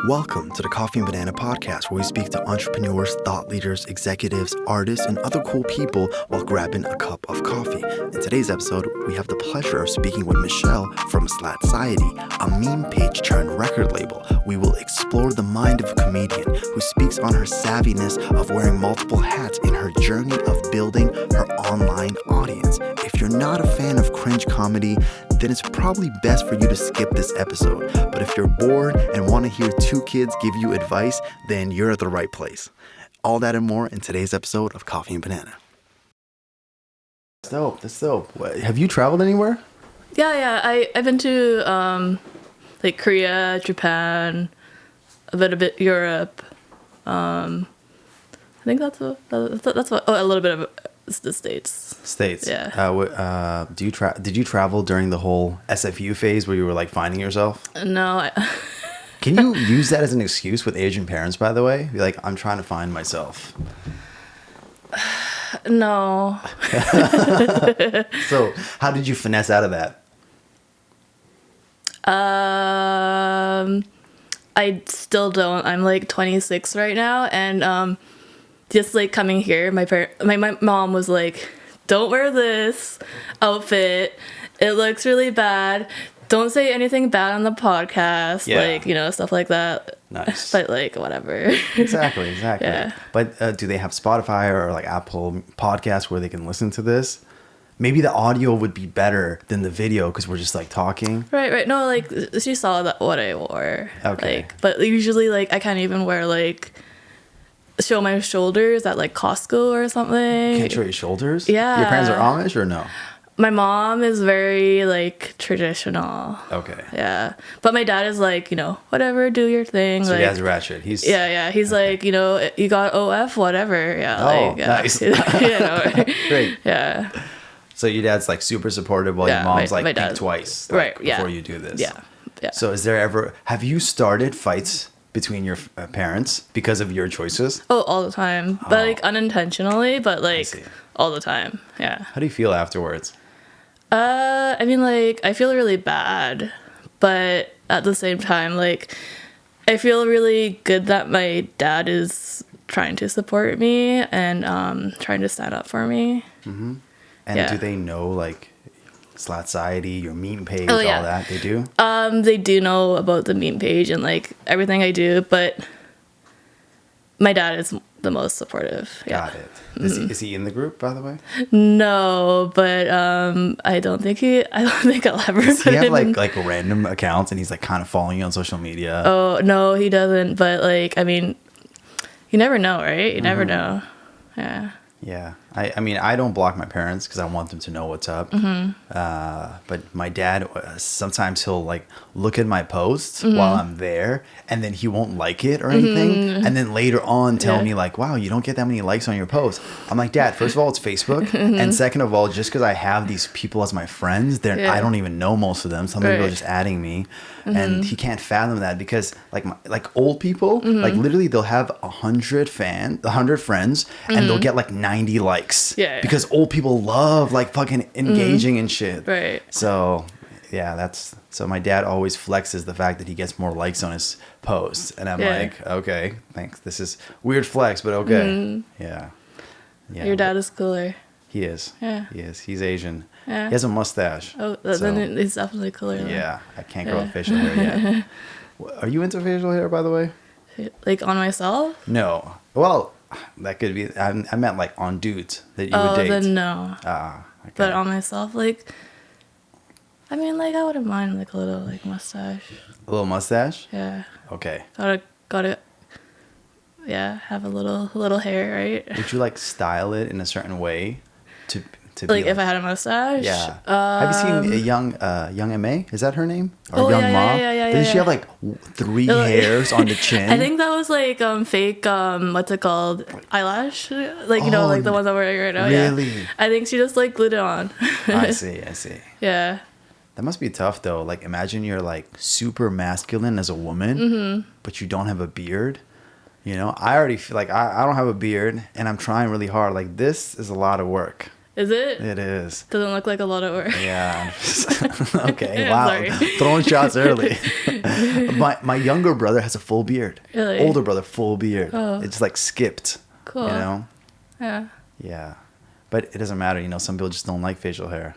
Welcome to the Coffee and Banana Podcast, where we speak to entrepreneurs, thought leaders, executives, artists, and other cool people while grabbing a cup of coffee. In today's episode, we have the pleasure of speaking with Michelle from Slattciety, a meme page turned record label. We will explore the mind of a comedian who speaks on her savviness of wearing multiple hats in her journey of building her online audience. If you're not a fan of cringe comedy, then it's probably best for you to skip this episode. But if you're bored and want to hear two kids give you advice, then you're at the right place. All that and more in today's episode of Coffee and Banana. That's dope. Have you traveled anywhere? Yeah. I've been to like Korea, Japan, a bit Europe. I think that's what. Oh, a little bit of the States. Yeah. Did you travel during the whole SFU phase where you were like finding yourself? No. Can you use that as an excuse with Asian parents, by the way? Be like, I'm trying to find myself. No. So, how did you finesse out of that? I still don't. I'm like 26 right now, and just like coming here, my mom was like, "Don't wear this outfit. It looks really bad. Don't say anything bad on the podcast." Yeah. Like, stuff like that. Nice. But like, whatever. Exactly. Yeah. But do they have Spotify or like Apple Podcasts where they can listen to this? Maybe the audio would be better than the video because we're just like talking. Right. No, like she saw what I wore. Okay. Like, but usually like I can't even wear like show my shoulders at like Costco or something. Can't show your shoulders? Yeah. Your parents are Amish or no? My mom is very like traditional. Okay. Yeah. But my dad is like, whatever, do your thing. So like, your dad's ratchet. He's He's okay. Like, you got OF, whatever. Yeah. Oh, nice. Great. Yeah. So your dad's like super supportive while your mom's like think twice before you do this. Yeah. So have you started fights between your parents because of your choices? Oh, all the time. But like unintentionally, but like all the time. Yeah. How do you feel afterwards? I mean, like, I feel really bad, but at the same time, like, I feel really good that my dad is trying to support me and trying to stand up for me. Mm-hmm. And do they know, like, Slattciety, your meme page, all that? They do? They do know about the meme page and, like, everything I do, but my dad is the most supportive. Got it. Is he in the group, by the way? No, but I don't think I'll ever. Does he have like random accounts and he's like kind of following you on social media? Oh no, he doesn't. But like, I mean, you never know, right? You never know. Yeah. Yeah. I mean, I don't block my parents because I want them to know what's up. Mm-hmm. But my dad, sometimes he'll like look at my posts while I'm there and then he won't like it or anything. Mm-hmm. And then later on tell me like, wow, you don't get that many likes on your post. I'm like, Dad, first of all, it's Facebook. And second of all, just because I have these people as my friends, I don't even know most of them. Some people are just adding me. And he can't fathom that because like old people, like literally they'll have 100 friends and they'll get like 90 likes. Yeah. Because old people love like fucking engaging and shit. Right. So so my dad always flexes the fact that he gets more likes on his posts. And I'm like, okay, thanks. This is weird flex, but okay. Mm-hmm. Yeah. Your dad is cooler. He is. Yeah. He is. He's Asian. Yeah. He has a mustache. Oh, then he's definitely cooler. Yeah. I can't grow facial hair yet. Are you into facial hair, by the way? Like on myself? No. Well, that could be. I meant like on dudes that you would date. Oh, then no. Okay. But on myself, like, I mean, like, I wouldn't mind like a little like mustache. A little mustache? Yeah. Okay. Gotta. Yeah, have a little hair, right? Would you like style it in a certain way to like if I had a mustache? Yeah. Have you seen a young Ma? Is that her name? Or young Ma? Yeah. Didn't she have like 3 hairs on the chin? I think that was like fake what's it called? Eyelash? Like like the ones I'm wearing right now. Really? Yeah. I think she just like glued it on. I see. Yeah. That must be tough though. Like imagine you're like super masculine as a woman, but you don't have a beard. I already feel like I don't have a beard and I'm trying really hard. Like this is a lot of work. Is it? It is. Doesn't look like a lot of work. Yeah. Okay. I'm Wow. sorry. Throwing shots early. My younger brother has a full beard. Really? Older brother, full beard. Oh. It's like skipped. Cool. You know? Yeah. Yeah. But it doesn't matter. You know, some people just don't like facial hair.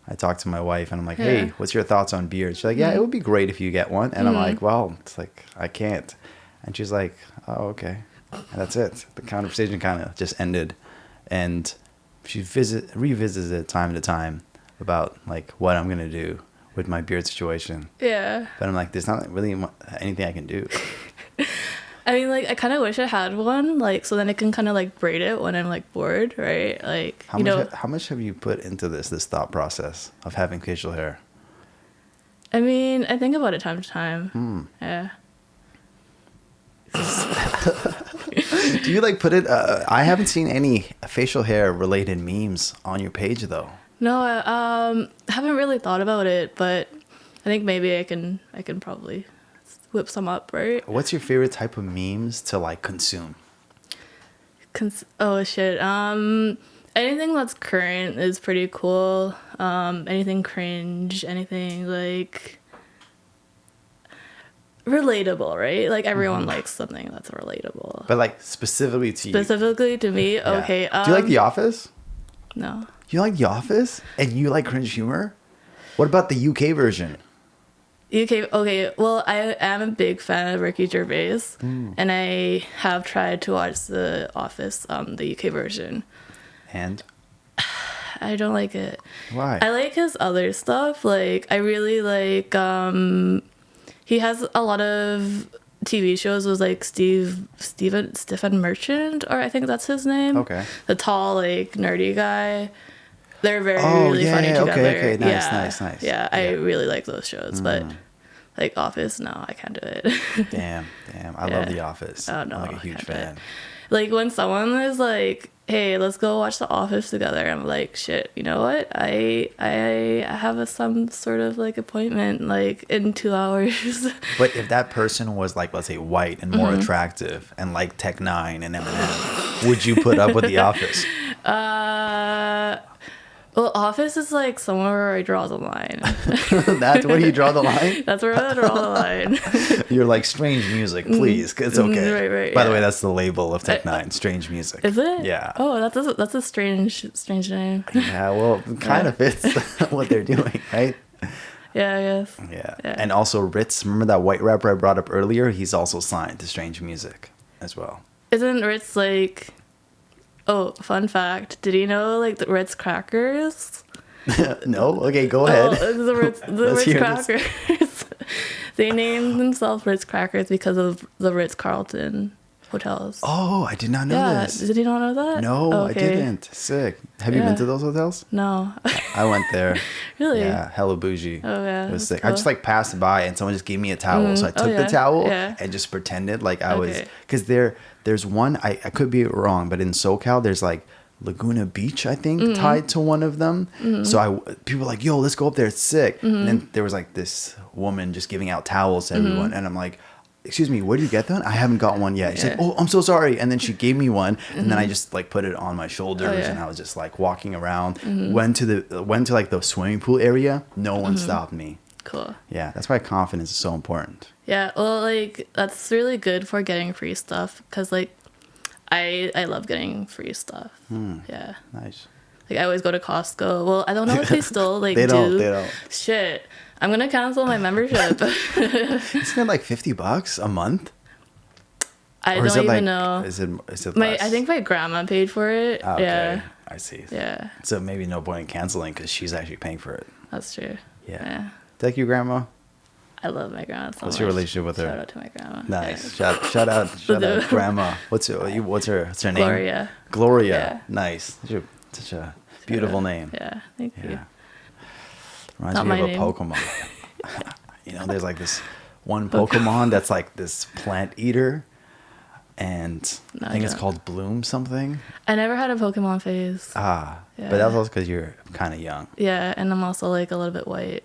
I talked to my wife and I'm like, Yeah. hey, what's your thoughts on beards? She's like, yeah, it would be great if you get one. And I'm like, well, it's like, I can't. And she's like, oh, okay. And that's it. The conversation kind of just ended. And she revisits it time to time about like what I'm going to do with my beard situation. Yeah. But I'm like, there's not really anything I can do. I mean, like, I kind of wish I had one, like, so then I can kind of like braid it when I'm like bored, right? Like, How much have you put into this thought process of having facial hair? I mean, I think about it time to time. Yeah. Do you like put it? I haven't seen any facial hair related memes on your page though. No, I haven't really thought about it, but I think maybe I can probably whip some up, right? What's your favorite type of memes to like consume? Oh shit. Anything that's current is pretty cool. Anything cringe, anything like relatable, right? Like everyone likes something that's relatable. But like specifically to you. Specifically to me, Yeah. okay. Do you like The Office? No. You like The Office? And you like cringe humor? What about the UK version? Okay, well, I am a big fan of Ricky Gervais, and I have tried to watch The Office, the UK version. And? I don't like it. Why? I like his other stuff. Like, I really like, he has a lot of TV shows with, like, Stephen Merchant, or I think that's his name. Okay. The tall, like, nerdy guy. They're really funny together. Okay. Nice. Yeah, I really like those shows, but like Office, no, I can't do it. Damn. I love The Office. Oh no, I'm like a I huge can't do fan. it. Like when someone is like, "Hey, let's go watch The Office together," I'm like, "Shit, you know what? I have some sort of like appointment like in 2 hours." But if that person was like, let's say, white and more attractive and like Tech Nine and Eminem, would you put up with The Office? Well, Office is like somewhere where I draw the line. That's where you draw the line? That's where I draw the line. You're like, strange music, please. It's okay. Right, By the way, that's the label of Tech Nine, strange music. Is it? Yeah. Oh, that's a strange name. Yeah, well, it kind of fits what they're doing, right? Yeah, I guess. Yeah. And also Ritz, remember that white rapper I brought up earlier? He's also signed to strange music as well. Isn't Ritz like... Oh, fun fact. Did you know, like, the Ritz crackers? No? Okay, go ahead. Oh, the Ritz crackers. They named themselves Ritz crackers because of the Ritz-Carlton hotels. Oh, I did not know this. Did you not know that? No, Oh, I okay. didn't. Sick. Have you been to those hotels? No. I went there. Really? Yeah, hella bougie. Oh, yeah. It was that's sick. I just like passed by and someone just gave me a towel. So I took the towel and just pretended like I was... Because there's one, I could be wrong, but in SoCal, there's like Laguna Beach, I think, tied to one of them. So people were like, yo, let's go up there. It's sick. And then there was like this woman just giving out towels to everyone. And I'm like, excuse me, where do you get that? I haven't got one yet. She's like, oh, I'm so sorry. And then she gave me one. And then I just like put it on my shoulders and I was just like walking around. Went to like the swimming pool area. No one stopped me. Cool. Yeah, that's why confidence is so important. Yeah, well, like, that's really good for getting free stuff. Because, like, I love getting free stuff. Yeah. Nice. Like, I always go to Costco. Well, I don't know if they still, like, They do. don't. Shit. I'm going to cancel my membership. Isn't it like $50 a month? I don't even know. Is it less? I think my grandma paid for it. Okay. Yeah. I see. Yeah. So maybe no point in canceling because she's actually paying for it. That's true. Yeah. Thank you, Grandma. I love my grandma so What's much. your relationship with her? Shout out to my grandma. Nice. Yeah. Shout out, Grandma. What's her name? Gloria. Gloria. Yeah. Nice. Such a beautiful name. Yeah. Thank you. Reminds Not me my of a name. Pokemon. You know, there's like this one Pokemon that's like this plant eater. And No, I think I it's don't. called Bloom something. I never had a Pokemon phase. But Yeah. that's also because you're kind of young. Yeah, and I'm also like a little bit white.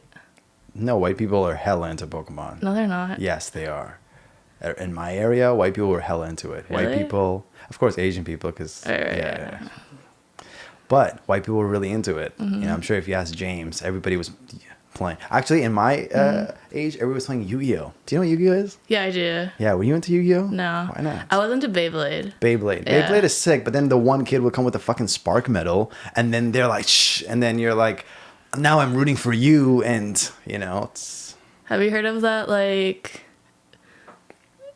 No, white people are hella into Pokemon. No, they're not. Yes, they are. In my area, white people were hella into it. Really? White people, of course, Asian people, because Right. But white people were really into it. I'm sure if you ask James, everybody was playing. Actually, in my age, everybody was playing Yu-Gi-Oh. Do you know what Yu-Gi-Oh is? Yeah, I do. Yeah, were you into Yu-Gi-Oh? No. Why not? I was into Beyblade. Beyblade. Yeah. Beyblade is sick, but then the one kid would come with a fucking spark medal, and then they're like, shh, and then you're like, now I'm rooting for you, and, it's... Have you heard of that, like,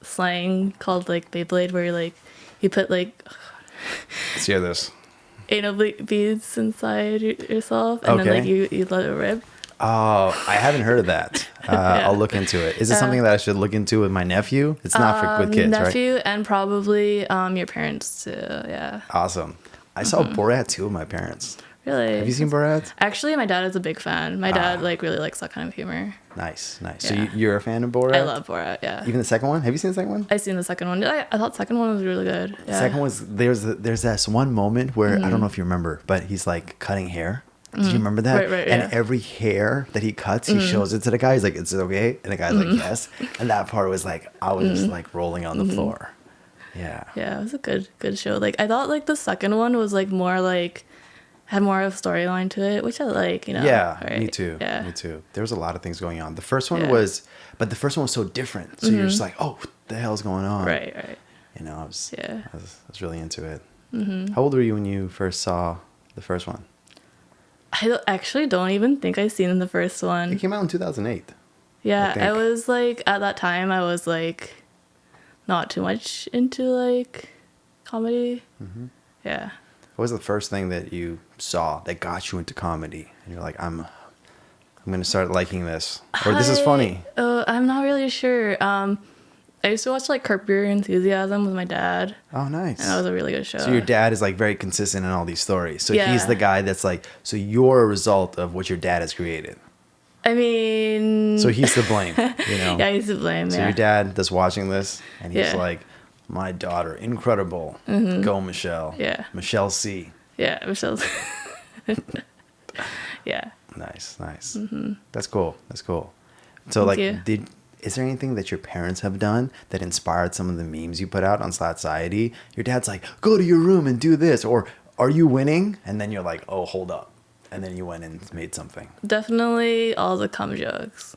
slang called, like, Beyblade, where, like, you put, like... Let's hear this. anal beads inside yourself, and then, like, you let it rip? Oh, I haven't heard of that. I'll look into it. Is it something that I should look into with my nephew? It's not for with kids, nephew, right? and probably your parents too. Yeah. Awesome. I saw Borat too with my parents. Really? Have you seen Borat? Actually, my dad is a big fan. My dad really likes that kind of humor. Nice. Yeah. So you're a fan of Borat? I love Borat. Yeah. Even the second one? Have you seen the second one? I've seen the second one. I thought the second one was really good. Yeah. The second was there's this one moment where I don't know if you remember, but he's like cutting hair. Did you remember that? Right, and every hair that he cuts, he shows it to the guy. He's like, "Is it okay?" And the guy's like, "Yes." And that part was like, I was just like rolling on the floor. Yeah. Yeah, it was a good show. Like, I thought like the second one was like more like had more of a storyline to it, which I like. Yeah, right? me too. Yeah. Me too. There was a lot of things going on. The first one was, but the first one was so different. So you're just like, "Oh, what the hell's going on?" Right. I was really into it. How old were you when you first saw the first one? I actually don't even think I've seen the first one. It came out in 2008. Yeah, I was like, at that time, I was like, not too much into like comedy. Yeah. What was the first thing that you saw that got you into comedy? And you're like, I'm going to start liking this. Or this is funny. I'm not really sure. I used to watch like Curb Your Enthusiasm with my dad. Oh, nice. And that was a really good show. So your dad is like very consistent in all these stories. So Yeah. he's the guy that's like, so you're a result of what your dad has created. I mean... So he's to blame, Yeah, he's to blame, So your dad that's watching this, and he's like, my daughter, incredible. Go, Michelle. Yeah. Michelle C. Yeah, Michelle's... Yeah. Nice. That's cool. So Thank you. Is there anything that your parents have done that inspired some of the memes you put out on Slattciety? Your dad's like, go to your room and do this. Or are you winning? And then you're like, oh, hold up. And then you went and made something. Definitely all the cum jokes.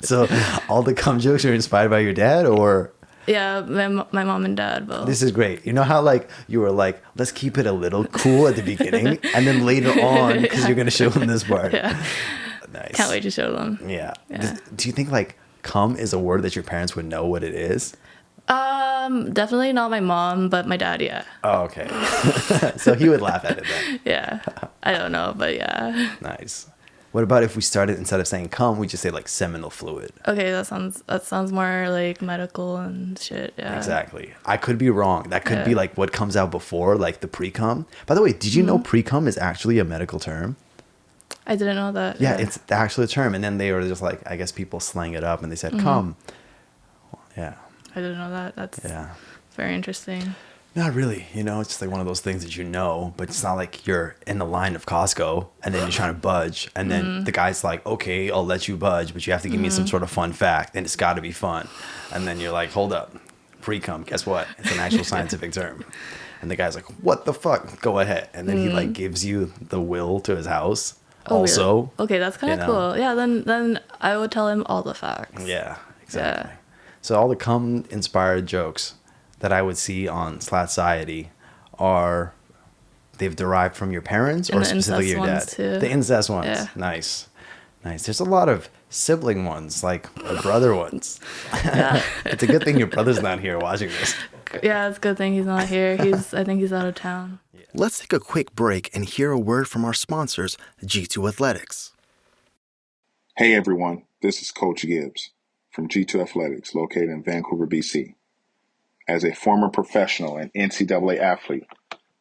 So all the cum jokes are inspired by your dad, or? Yeah, my mom and dad both. This is great. You know how like you were like, let's keep it a little cool at the beginning. And then later on, because you're going to show them this part. Yeah. Nice. Can't wait to show them. Yeah. Do you think like cum is a word that your parents would know what it is? Definitely not my mom, but my dad, yeah. Oh, okay. So he would laugh at it then. Yeah. I don't know, but yeah. Nice. What about if we started, instead of saying cum, we just say like seminal fluid? Okay, that sounds more like medical and shit, yeah. Exactly. I could be wrong. That could be like what comes out before, like the pre-cum. By the way, did you know pre-cum is actually a medical term? I didn't know that. Yeah, it's actually a term. And then they were just like, I guess people slang it up and they said cum. Yeah. I didn't know that. That's very interesting. Not really. It's just like one of those things that but it's not like you're in the line of Costco and then you're trying to budge. And then the guy's like, okay, I'll let you budge, but you have to give me some sort of fun fact and it's got to be fun. And then you're like, hold up. Pre-cum, guess what? It's an actual scientific term. And the guy's like, what the fuck? Go ahead. And then he like gives you the will to his house. Oh, also. Really? Okay, that's kind of cool. Yeah, then I would tell him all the facts. Yeah, exactly. Yeah. So all the cum-inspired jokes that I would see on Slattciety they've derived from your parents or specifically your dad? Too. The incest ones. Yeah. Nice. There's a lot of sibling ones, like brother ones. Yeah. It's a good thing your brother's not here watching this. Yeah, it's a good thing he's not here. I think he's out of town. Let's take a quick break and hear a word from our sponsors, G2 Athletics. Hey everyone, this is Coach Gibbs from G2 Athletics, located in Vancouver, BC. As a former professional and NCAA athlete,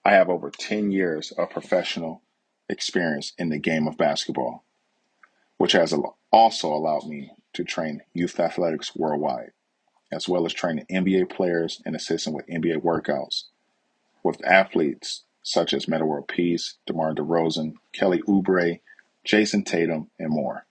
I have over 10 years of professional experience in the game of basketball, which has also allowed me to train youth athletics worldwide, as well as training NBA players and assisting with NBA workouts with athletes such as Metta World Peace, DeMar DeRozan, Kelly Oubre, Jason Tatum, and more.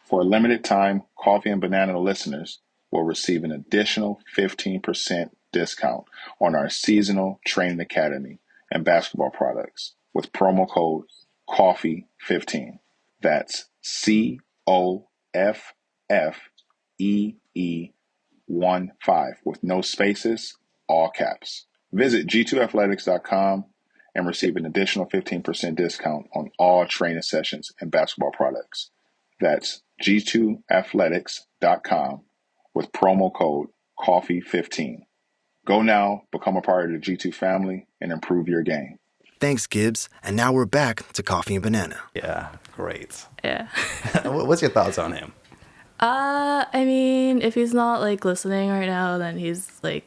For a limited time, Coffee and Banana listeners will receive an additional 15% discount on our seasonal training academy and basketball products with promo code COFFEE15. That's COFFEE15 with no spaces, all caps. Visit g2athletics.com and receive an additional 15% discount on all training sessions and basketball products. That's g2athletics.com with promo code COFFEE15. Go now, become a part of the G2 family, and improve your game. Thanks, Gibbs. And now we're back to Coffee and Banana. Yeah, great. Yeah. What's your thoughts on him? I mean, if he's not like listening right now, then he's a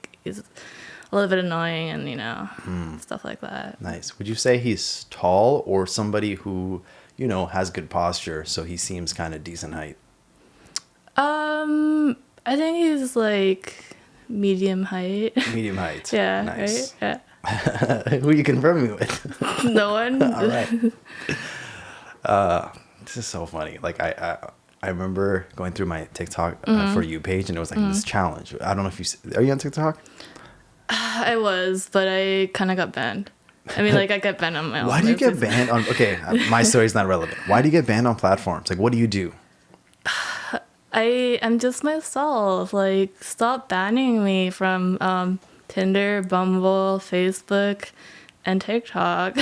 little bit annoying and, stuff like that. Nice. Would you say he's tall or somebody who, has good posture, so he seems kind of decent height? I think he's like medium height. Medium height. Yeah. Nice. Right? Yeah. Who are you confirming with? No one. All right. This is so funny. Like I remember going through my TikTok For You page, and it was like this challenge. I don't know if are you on TikTok? I was, but I kind of got banned. I mean, like I got banned on my own. Why do you get banned on? Okay, my story's not relevant. Why do you get banned on platforms? Like, what do you do? I am just myself. Like, stop banning me from Tinder, Bumble, Facebook, and TikTok.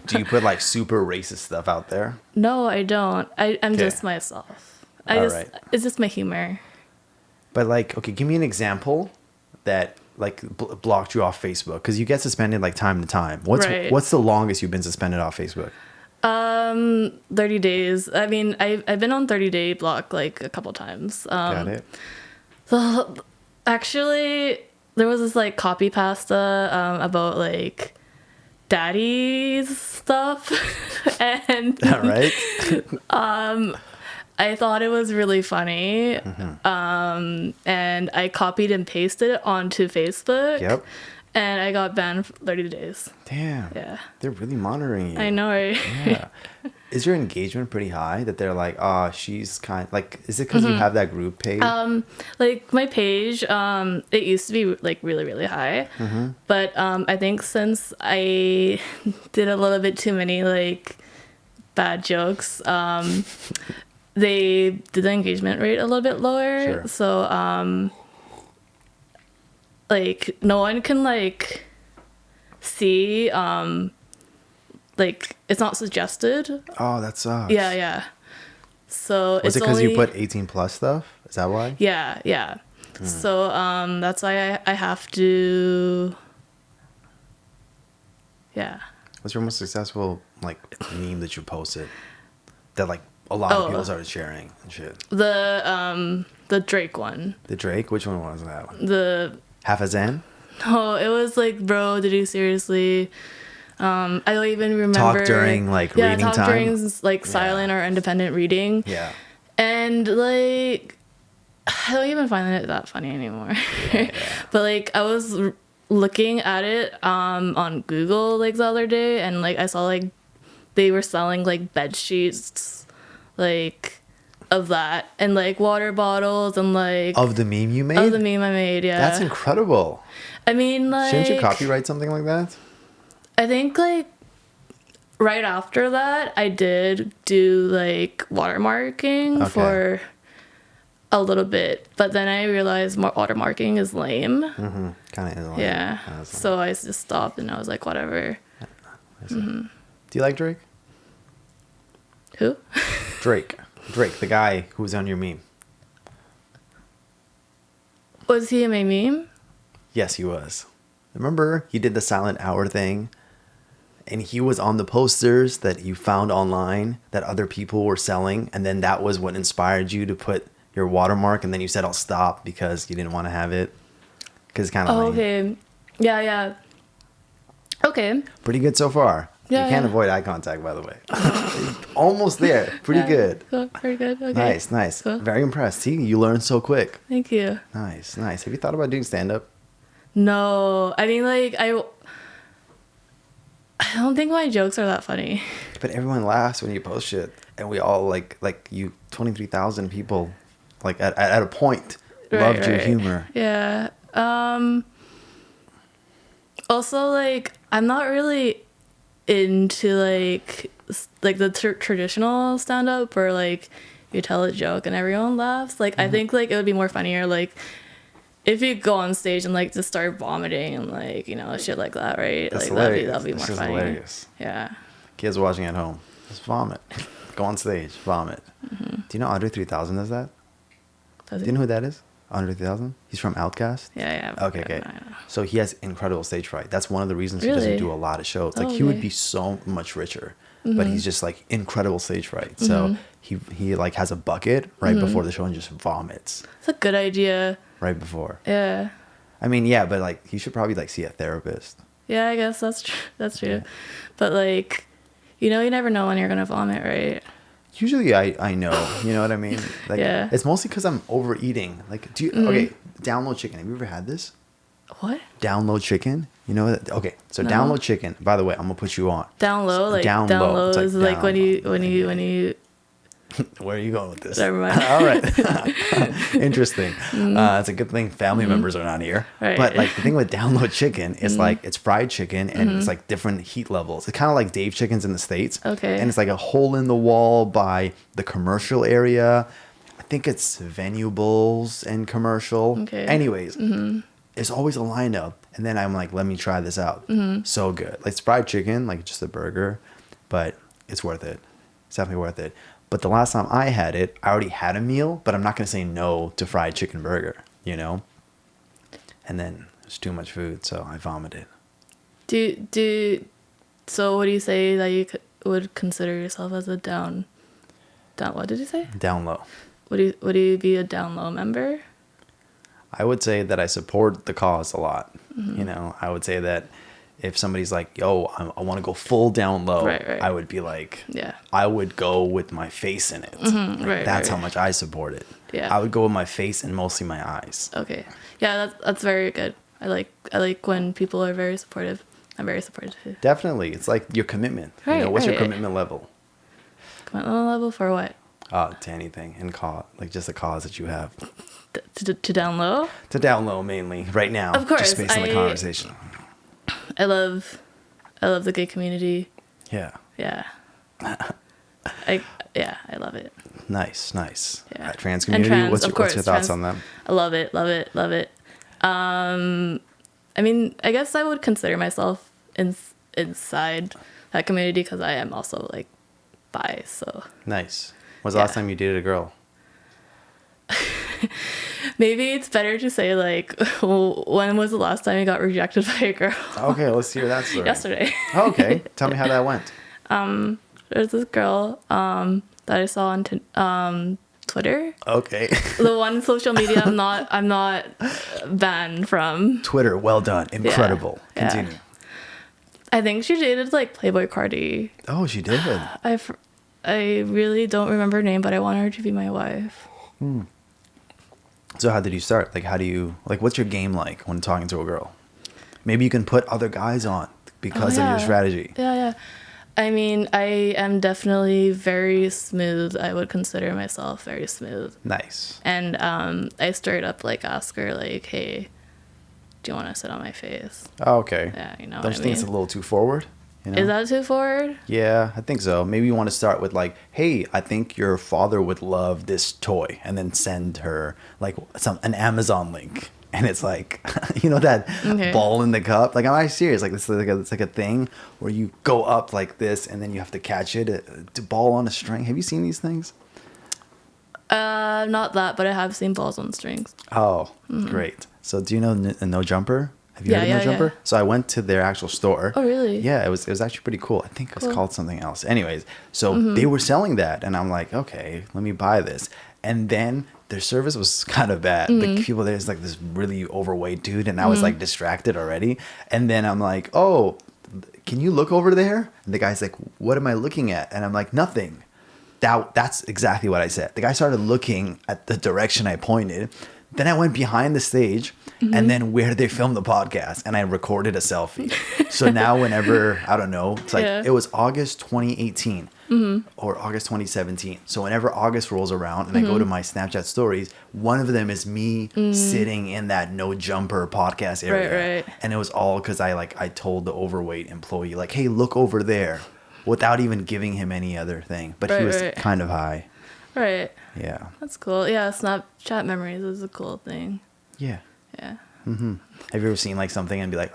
Do you put like super racist stuff out there? No, I don't. I'm Okay. just myself. Right. It's just my humor. But like, okay, give me an example that like blocked you off Facebook, because you get suspended like time to time. What's the longest you've been suspended off Facebook? 30 days. I mean, I've been on 30-day block like a couple times. Got it. So actually, there was this like copy pasta about like daddy's stuff, and All right. I thought it was really funny. And I copied and pasted it onto Facebook. Yep. And I got banned for 30 days. Damn. Yeah. They're really monitoring you. I know, right? Yeah. Is your engagement pretty high that they're like, she's kind like, is it because you have that group page? Like my page, it used to be like really, really high. But I think since I did a little bit too many like bad jokes, they did the engagement rate a little bit lower. Sure. So like no one can like see like it's not suggested. Oh, that sucks. Yeah. So Was it's it because only, you put 18 plus stuff? Is that why? Yeah. So that's why I have to. Yeah. What's your most successful like meme that you posted that like a lot of people started sharing and shit? The Drake one. The Drake? Which one was that one? The Half a Zen? No, it was like, bro, did you seriously? I don't even remember. Talk during like reading talk time? during like silent or independent reading. Yeah. And like, I don't even find it that funny anymore. Yeah. But like, I was looking at it on Google like the other day, and like I saw like they were selling like bed sheets, like of that, and like water bottles, and like Of the meme you made? of the meme I made. Yeah, That's incredible. I mean, like, Shouldn't you copyright something like that? I think like right after that, I did do like watermarking for a little bit, but then I realized watermarking is lame. Kind of is. Yeah, so I just stopped, and I was like, whatever. Do you like Drake? Who? Drake, the guy who was on your meme. Was he in my meme? Yes, he was. Remember, he did the silent hour thing, and he was on the posters that you found online that other people were selling, and then that was what inspired you to put your watermark, and then you said, I'll stop because you didn't want to have it. Because it's kind of lame. Okay. Yeah. Okay. Pretty good so far. Yeah, you can't yeah. avoid eye contact, by the way. Almost there. Pretty good. Cool. Pretty good. Okay. Nice. Cool. Very impressed. See, you learned so quick. Thank you. Nice. Have you thought about doing stand-up? No, I mean, like, I don't think my jokes are that funny. But everyone laughs when you post shit, and we all like you 23,000 people like at a point loved your humor. Yeah. Also, like, I'm not really into like the traditional stand up where like you tell a joke and everyone laughs. Like, I think like it would be more funnier like if you go on stage and like just start vomiting and like, you know, shit like that, right? That's like hilarious. that'd be more That's just funny. hilarious. Yeah. Kids watching at home, just vomit. Go on stage, vomit. Do you know Andre 3000 does that? Do you know who that is? Andre 3000? He's from Outkast. Yeah. Okay. I know. So he has incredible stage fright. That's one of the reasons he Really? doesn't do a lot of shows. Like, Oh, he would okay. be so much richer, but he's just like incredible stage fright. So he like has a bucket right before the show and just vomits It's a good idea. right before. Yeah. I mean, yeah, but like he should probably like see a therapist. Yeah, I guess that's true. That's true. But like, you know, you never know when you're gonna vomit, right? Usually I know, you know what I mean? Like, Yeah. it's mostly because I'm overeating. Like, do you, okay, download chicken. Have you ever had this? What? Download chicken? You know that? Okay, so No. download chicken. By the way, I'm gonna put you on. Down low, like Down down low. low It's like is like when down you Where are you going with this? Never mind. All right. Interesting. It's a good thing family members are not here. Right. But like the thing with download chicken is like it's fried chicken and it's like different heat levels. It's kind of like Dave Chickens in the States. Okay. And it's like a hole in the wall by the commercial area. I think it's Venubles and commercial. Okay. Anyways, there's always a lineup. And then I'm like, let me try this out. So good. Like, it's fried chicken, like just a burger, but it's worth it. It's definitely worth it. But the last time I had it, I already had a meal, but I'm not going to say no to fried chicken burger, you know? And then it's too much food, so I vomited. So what do you say that you would consider yourself as a down, what did you say? Down low. Would you be a down low member? I would say that I support the cause a lot. You know, I would say that if somebody's like, yo, I want to go full down low, Right. I would be like, Yeah. I would go with my face in it. Like, right, that's right. how much I support it. Yeah. I would go with my face and mostly my eyes. Okay. Yeah, that's very good. I like when people are very supportive. I'm very supportive too. Definitely. It's like your commitment. You know, Right, what's your right. commitment level? Commitment level for what? To anything and cause, like just a cause that you have. To down low? To down low mainly right now. Of course, Just based on the conversation. I love the gay community. Yeah. Yeah. I love it. Nice. Yeah. Trans And community. trans, what's of your course, thoughts trans. on them? I love it. I mean, I guess I would consider myself inside that community because I am also like bi. So Nice. When's the last time you dated a girl? maybe it's better to say like, when was the last time you got rejected by a girl? Okay, let's hear that story. Yesterday. Oh, okay. Tell me how that went. There's this girl that I saw on Twitter. Okay. The one social media I'm not banned from. Twitter, well done. Incredible. Yeah. Continue. I think she dated like Playboy Cardi. Oh, she did. I really don't remember her name, but I want her to be my wife. So how did you start? Like, how do you, like, what's your game like when talking to a girl? Maybe you can put other guys on because of your strategy. Yeah. I mean, I am definitely very smooth. I would consider myself very smooth. Nice. And I straight up like ask her like, hey, do you want to sit on my face? Oh, okay. Yeah, you know Don't what you I think it's a mean? little too forward? You know? Is that too forward? Yeah, I think so. Maybe you want to start with like, hey, I think your father would love this toy, and then send her like an Amazon link, and it's like, you know, that ball in the cup. Like, am I serious? Like, it's like a thing where you go up like this, and then you have to catch it to ball on a string. Have you seen these things? Not that, but I have seen balls on strings. Oh, great. So do you know No Jumper? Have you heard of Yeah, No yeah, Jumper? yeah. So I went to their actual store. Oh, really? Yeah, it was actually pretty cool. I think it's Cool. called something else. Anyways, so they were selling that, and I'm like, okay, let me buy this. And then their service was kind of bad. The people there's like this really overweight dude, and I was like distracted already. And then I'm like, oh, can you look over there? And the guy's like, what am I looking at? And I'm like, nothing. That's exactly what I said. The guy started looking at the direction I pointed. Then I went behind the stage and then where they filmed the podcast, and I recorded a selfie. So now whenever, I don't know, it's like, Yeah. it was August 2018. or August 2017. So whenever August rolls around and I go to my Snapchat stories, one of them is me sitting in that no jumper podcast area. Right. And it was all because I told the overweight employee, like, hey, look over there, without even giving him any other thing. But he was kind of high. Right. Yeah. That's cool. Yeah, Snapchat memories is a cool thing. Yeah. Yeah. Have you ever seen like something and be like,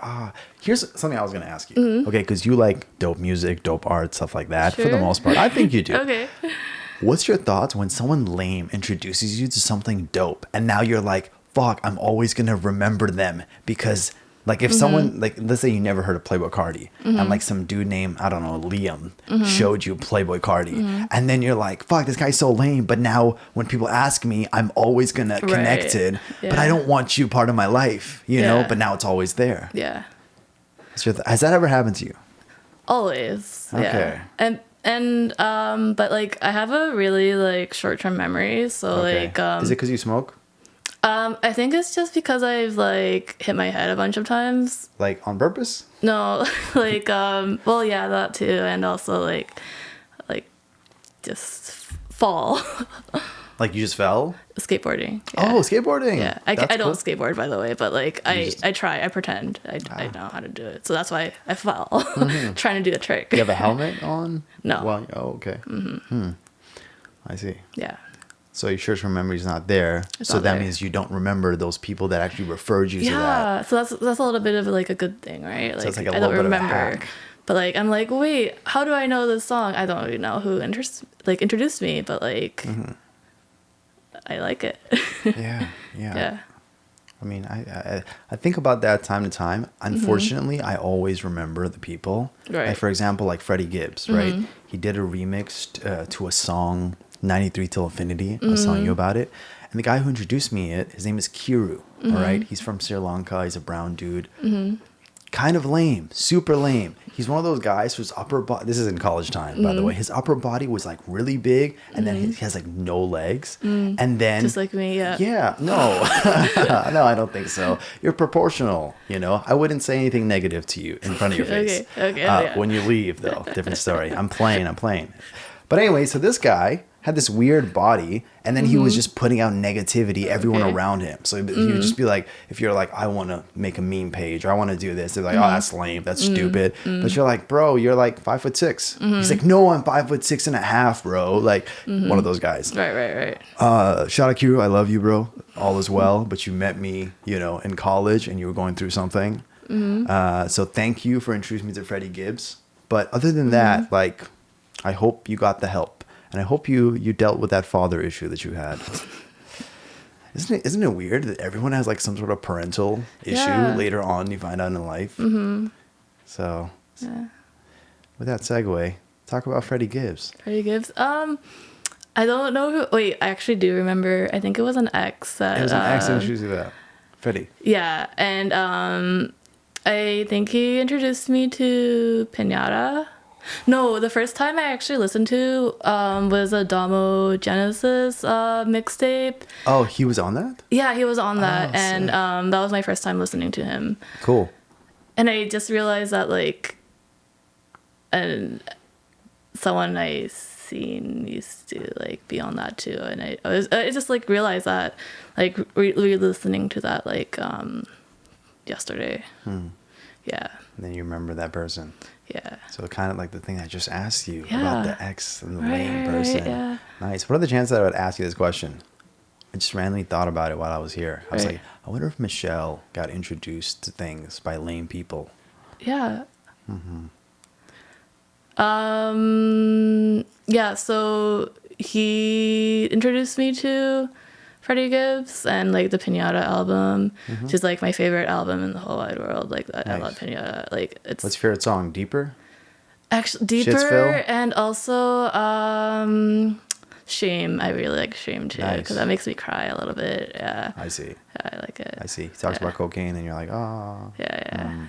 here's something I was going to ask you. Okay, because you like dope music, dope art, stuff like that for the Sure. most part. I think you do. Okay. What's your thoughts when someone lame introduces you to something dope and now you're like, fuck, I'm always going to remember them because like if someone, like let's say you never heard of Playboy Cardi and like some dude named, I don't know, Liam showed you Playboy Cardi and then you're like, fuck, this guy's so lame. But now when people ask me, I'm always going to connect it. Yeah. But I don't want you part of my life, you know, Yeah. but now it's always there. Yeah. Has that ever happened to you? Always. Okay. Yeah. And but like I have a really like short-term memory, so like Is it because you smoke? I think it's just because I've like hit my head a bunch of times. Like on purpose? No, like well, yeah, that too, and also like just fall. Like you just fell? Skateboarding. Yeah. Oh, skateboarding. Yeah, I That's don't cool. skateboard, by the way, but like I try, I pretend I know how to do it, so that's why I fell trying to do a trick. You have a helmet on? No. Well, oh, okay. I see. Yeah. So your short-term memory is not there. It's So not that there. means you don't remember those people that actually referred you to that. Yeah, so that's a little bit of like a good thing, right? Like, it's like a I don't little bit of a remember, hack. but like I'm like, wait, how do I know this song? I don't really know who introduced me, but like I like it. Yeah. Yeah. I mean, I think about that time to time. Unfortunately, I always remember the people. Right. Like for example, like Freddie Gibbs, right? He did a remix to a song, 93 Till Infinity. I was telling you about it. And the guy who introduced me his name is Kiru. All right. He's from Sri Lanka. He's a brown dude. Kind of lame, super lame. He's one of those guys whose upper body, this is in college time, by the way, his upper body was like really big and then he has like no legs. And then, Just like me, yeah. yeah, no, no, I don't think so. You're proportional, you know. I wouldn't say anything negative to you in front of your face. Okay, yeah. When you leave, though, different story. I'm playing. But anyway, so this guy had this weird body, and then he was just putting out negativity everyone around him. So he would just be like, if you're like, I want to make a meme page, or I want to do this, they're like, oh, that's lame, that's stupid. But you're like, bro, you're like 5'6". He's like, no, I'm 5'6.5", bro. Like one of those guys. Right. Shout out Kiru, I love you, bro. All is well. But you met me, you know, in college, and you were going through something. So thank you for introducing me to Freddie Gibbs. But other than that, like, I hope you got the help. And I hope you dealt with that father issue that you had. Isn't it weird that everyone has like some sort of parental issue later on you find out in life? So with that segue, talk about Freddie Gibbs. Freddie Gibbs. I don't know who. Wait, I actually do remember. I think it was an ex. That, It was an ex that introduced you to that. Freddie. Yeah, and I think he introduced me to Pinata. No, the first time I actually listened to was a Damo Genesis mixtape. Oh, he was on that? Yeah, he was on that, Oh, and sick. that was my first time listening to him. Cool. And I just realized that like, and someone I seen used to like be on that too, and I just like realized that like re-listening to that like yesterday. Yeah. And then you remember that person. Yeah. So kind of like the thing I just asked you Yeah. about the ex and the lame Right, person. yeah. Nice. What are the chances that I would ask you this question? I just randomly thought about it while I was here. I was Right. like, I wonder if Michelle got introduced to things by lame people. Yeah. Yeah, so he introduced me to Freddie Gibbs and like the Pinata album, which is like my favorite album in the whole wide world. Like I Nice. love Pinata. Like it's What's your favorite song? Deeper? actually deeper Shitsville? and also Shame. I really like Shame too Nice. because that makes me cry a little bit. Yeah, I see. I like it. I see. He talks about cocaine and you're like, oh. Yeah.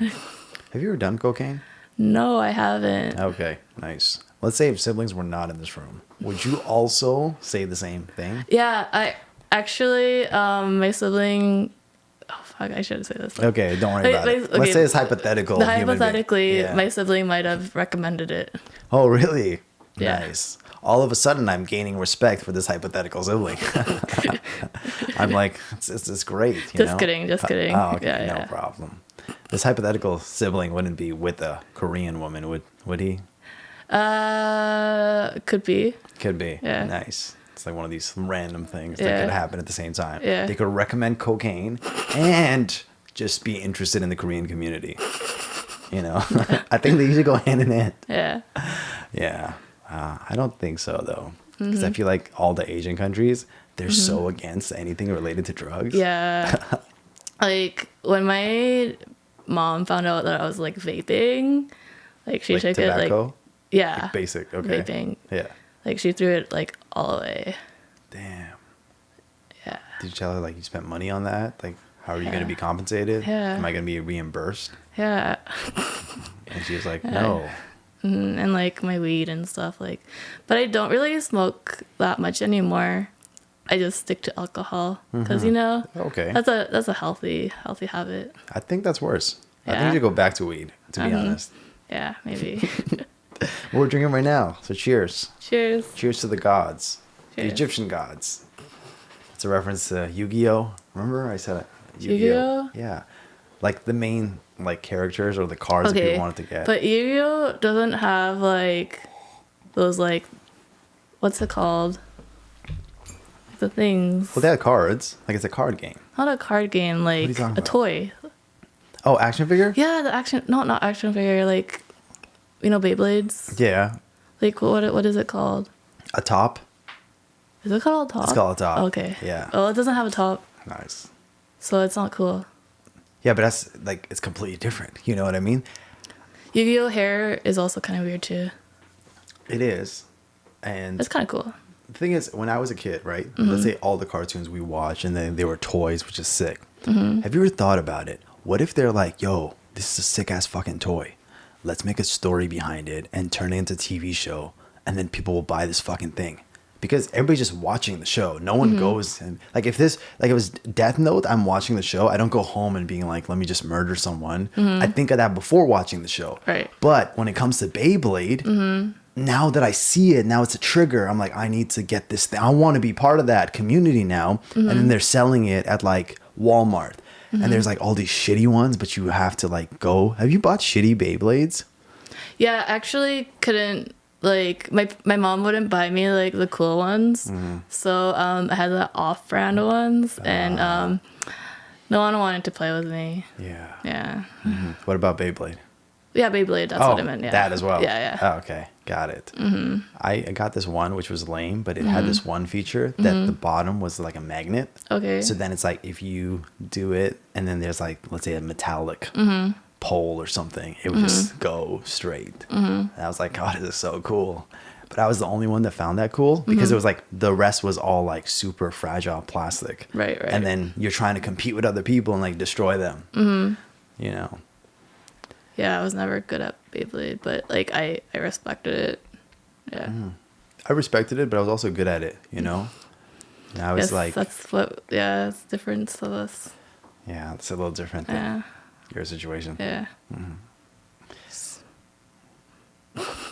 Have you ever done cocaine? No, I haven't. Okay, nice. Let's say if siblings were not in this room, would you also say the same thing? Yeah, I actually my sibling. Oh fuck! I shouldn't say this. Okay, don't worry about it. Okay. Let's say it's hypothetical. human being. Hypothetically, Yeah. my sibling might have recommended it. Oh, really? Yeah. Nice. All of a sudden, I'm gaining respect for this hypothetical sibling. I'm like, it's great. Just kidding. Oh, okay, Yeah, no yeah. problem. This hypothetical sibling wouldn't be with a Korean woman, would he? Could be. Could be. Yeah. Nice. It's like one of these random things that Yeah. could happen at the same time. Yeah. They could recommend cocaine and just be interested in the Korean community. You know, I think they usually go hand in hand. Yeah. Yeah. I don't think so, though. Because Mm-hmm. I feel like all the Asian countries, they're so against anything related to drugs. Yeah. Like when my mom found out that I was like vaping, like she Like took tobacco? it like, yeah, Basic. Okay. vaping. Yeah. Like she threw it like all away. Damn. Yeah. Did you tell her, like, you spent money on that? Like, how are you going to Yeah. be compensated? Yeah. Am I going to be reimbursed? Yeah. And she was like, no. And like my weed and stuff, like, but I don't really smoke that much anymore. I just stick to alcohol because you know Okay. that's a healthy habit. I think that's worse. I think Yeah. you should go back to weed, to be honest. Yeah, maybe. We're drinking right now. So cheers. Cheers. Cheers to the gods. The Cheers. Egyptian gods. It's a reference to Yu-Gi-Oh! Remember I said it? Yu-Gi-Oh? Yeah. Like the main like characters or the cards that people wanted to get. But Yu-Gi-Oh doesn't have like those like what's it called? The things. Well, they have cards. Like it's a card game. Not a card game, are you like talking a about? toy. Oh, action figure? Yeah, the action. No, not action figure. Like, you know, Beyblades. Yeah. Like what is it called? A top? Is it called a top? It's called a top. Okay. Yeah. Oh, it doesn't have a top, Nice. so it's not cool. Yeah, but that's like it's completely different. You know what I mean? Yu-Gi-Oh hair is also kind of weird too. It is. And It's kind of cool. the thing is, when I was a kid, right? Mm-hmm. Let's say all the cartoons we watched and then they were toys, which is sick. Mm-hmm. Have you ever thought about it? What if they're like, yo, this is a sick ass fucking toy. Let's make a story behind it and turn it into a TV show. And then people will buy this fucking thing. Because everybody's just watching the show. No one goes and like if it was Death Note, I'm watching the show. I don't go home and being like, let me just murder someone. I think of that before watching the show. Right. But when it comes to Beyblade, now that I see it, now it's a trigger. I'm like, I need to get this thing. I want to be part of that community now. And then they're selling it at like Walmart. And there's like all these shitty ones, but you have to like go. Have you bought shitty Beyblades? Yeah, actually couldn't like my mom wouldn't buy me like the cool ones. So I had the off-brand ones and no one wanted to play with me. Yeah. Yeah. What about Beyblade? Yeah, Beyblade, that's what I meant. Yeah. That as well. Yeah, yeah. Oh, okay, got it. I got this one which was lame, but it had this one feature that the bottom was like a magnet. Okay. So then it's like if you do it, and then there's like let's say a metallic pole or something, it would just go straight. And I was like, God, this is so cool. But I was the only one that found that cool because it was like the rest was all like super fragile plastic. Right. And then you're trying to compete with other people and like destroy them. You know. Yeah, I was never good at Beyblade, but like I respected it. Yeah. I respected it, but I was also good at it, you know? And I was Yes, like, that's what. Yeah, it's different of us. yeah, it's a little different than Yeah. your situation. Yeah.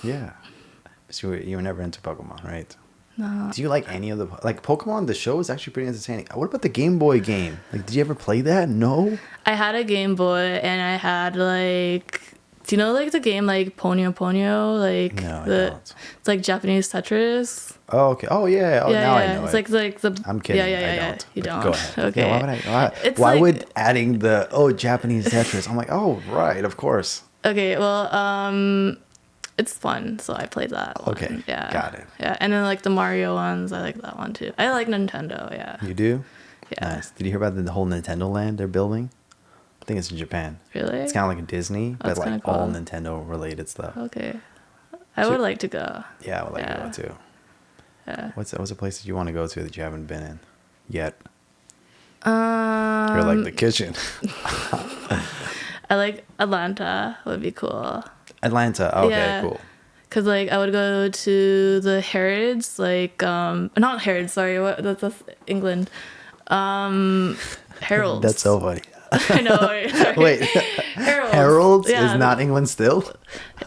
Yeah. So you were never into Pokemon, right? No. Do you like any of the, like Pokemon, the show is actually pretty entertaining. What about the Game Boy game? Like, did you ever play that? No? I had a Game Boy and I had like, do you know like the game like Ponyo Ponyo? Like No, I don't. it's like Japanese Tetris. Oh, okay. Oh, yeah. Oh, Yeah, now yeah. I know It's it. like the. I'm kidding. Yeah. I don't. You But don't. Go ahead. Okay. Yeah, why would I? It's Why like- would adding the, Japanese Tetris? I'm like, oh, right, of course. Okay, well, it's fun, so I played that one. Okay, Yeah. got it. Yeah, and then like the Mario ones, I like that one too. I like Nintendo. Yeah. You do? Yeah. Nice. Did you hear about the whole Nintendo land they're building? I think it's in Japan. Really? It's kind of like a Disney, but That's like kinda all cool. Nintendo related stuff. Okay. I would like to go. Yeah, I would like to Yeah. go too. Yeah. What's a place that you want to go to that you haven't been in yet? You're Um, like the kitchen. I like Atlanta. Would be cool. Atlanta. Okay, Yeah. cool. Cause like I would go to the Harrods, like not Harrods, sorry, that's England. Harold's. That's so funny. I know. Sorry. Wait, Harold's. Harold's Yeah. is not England still?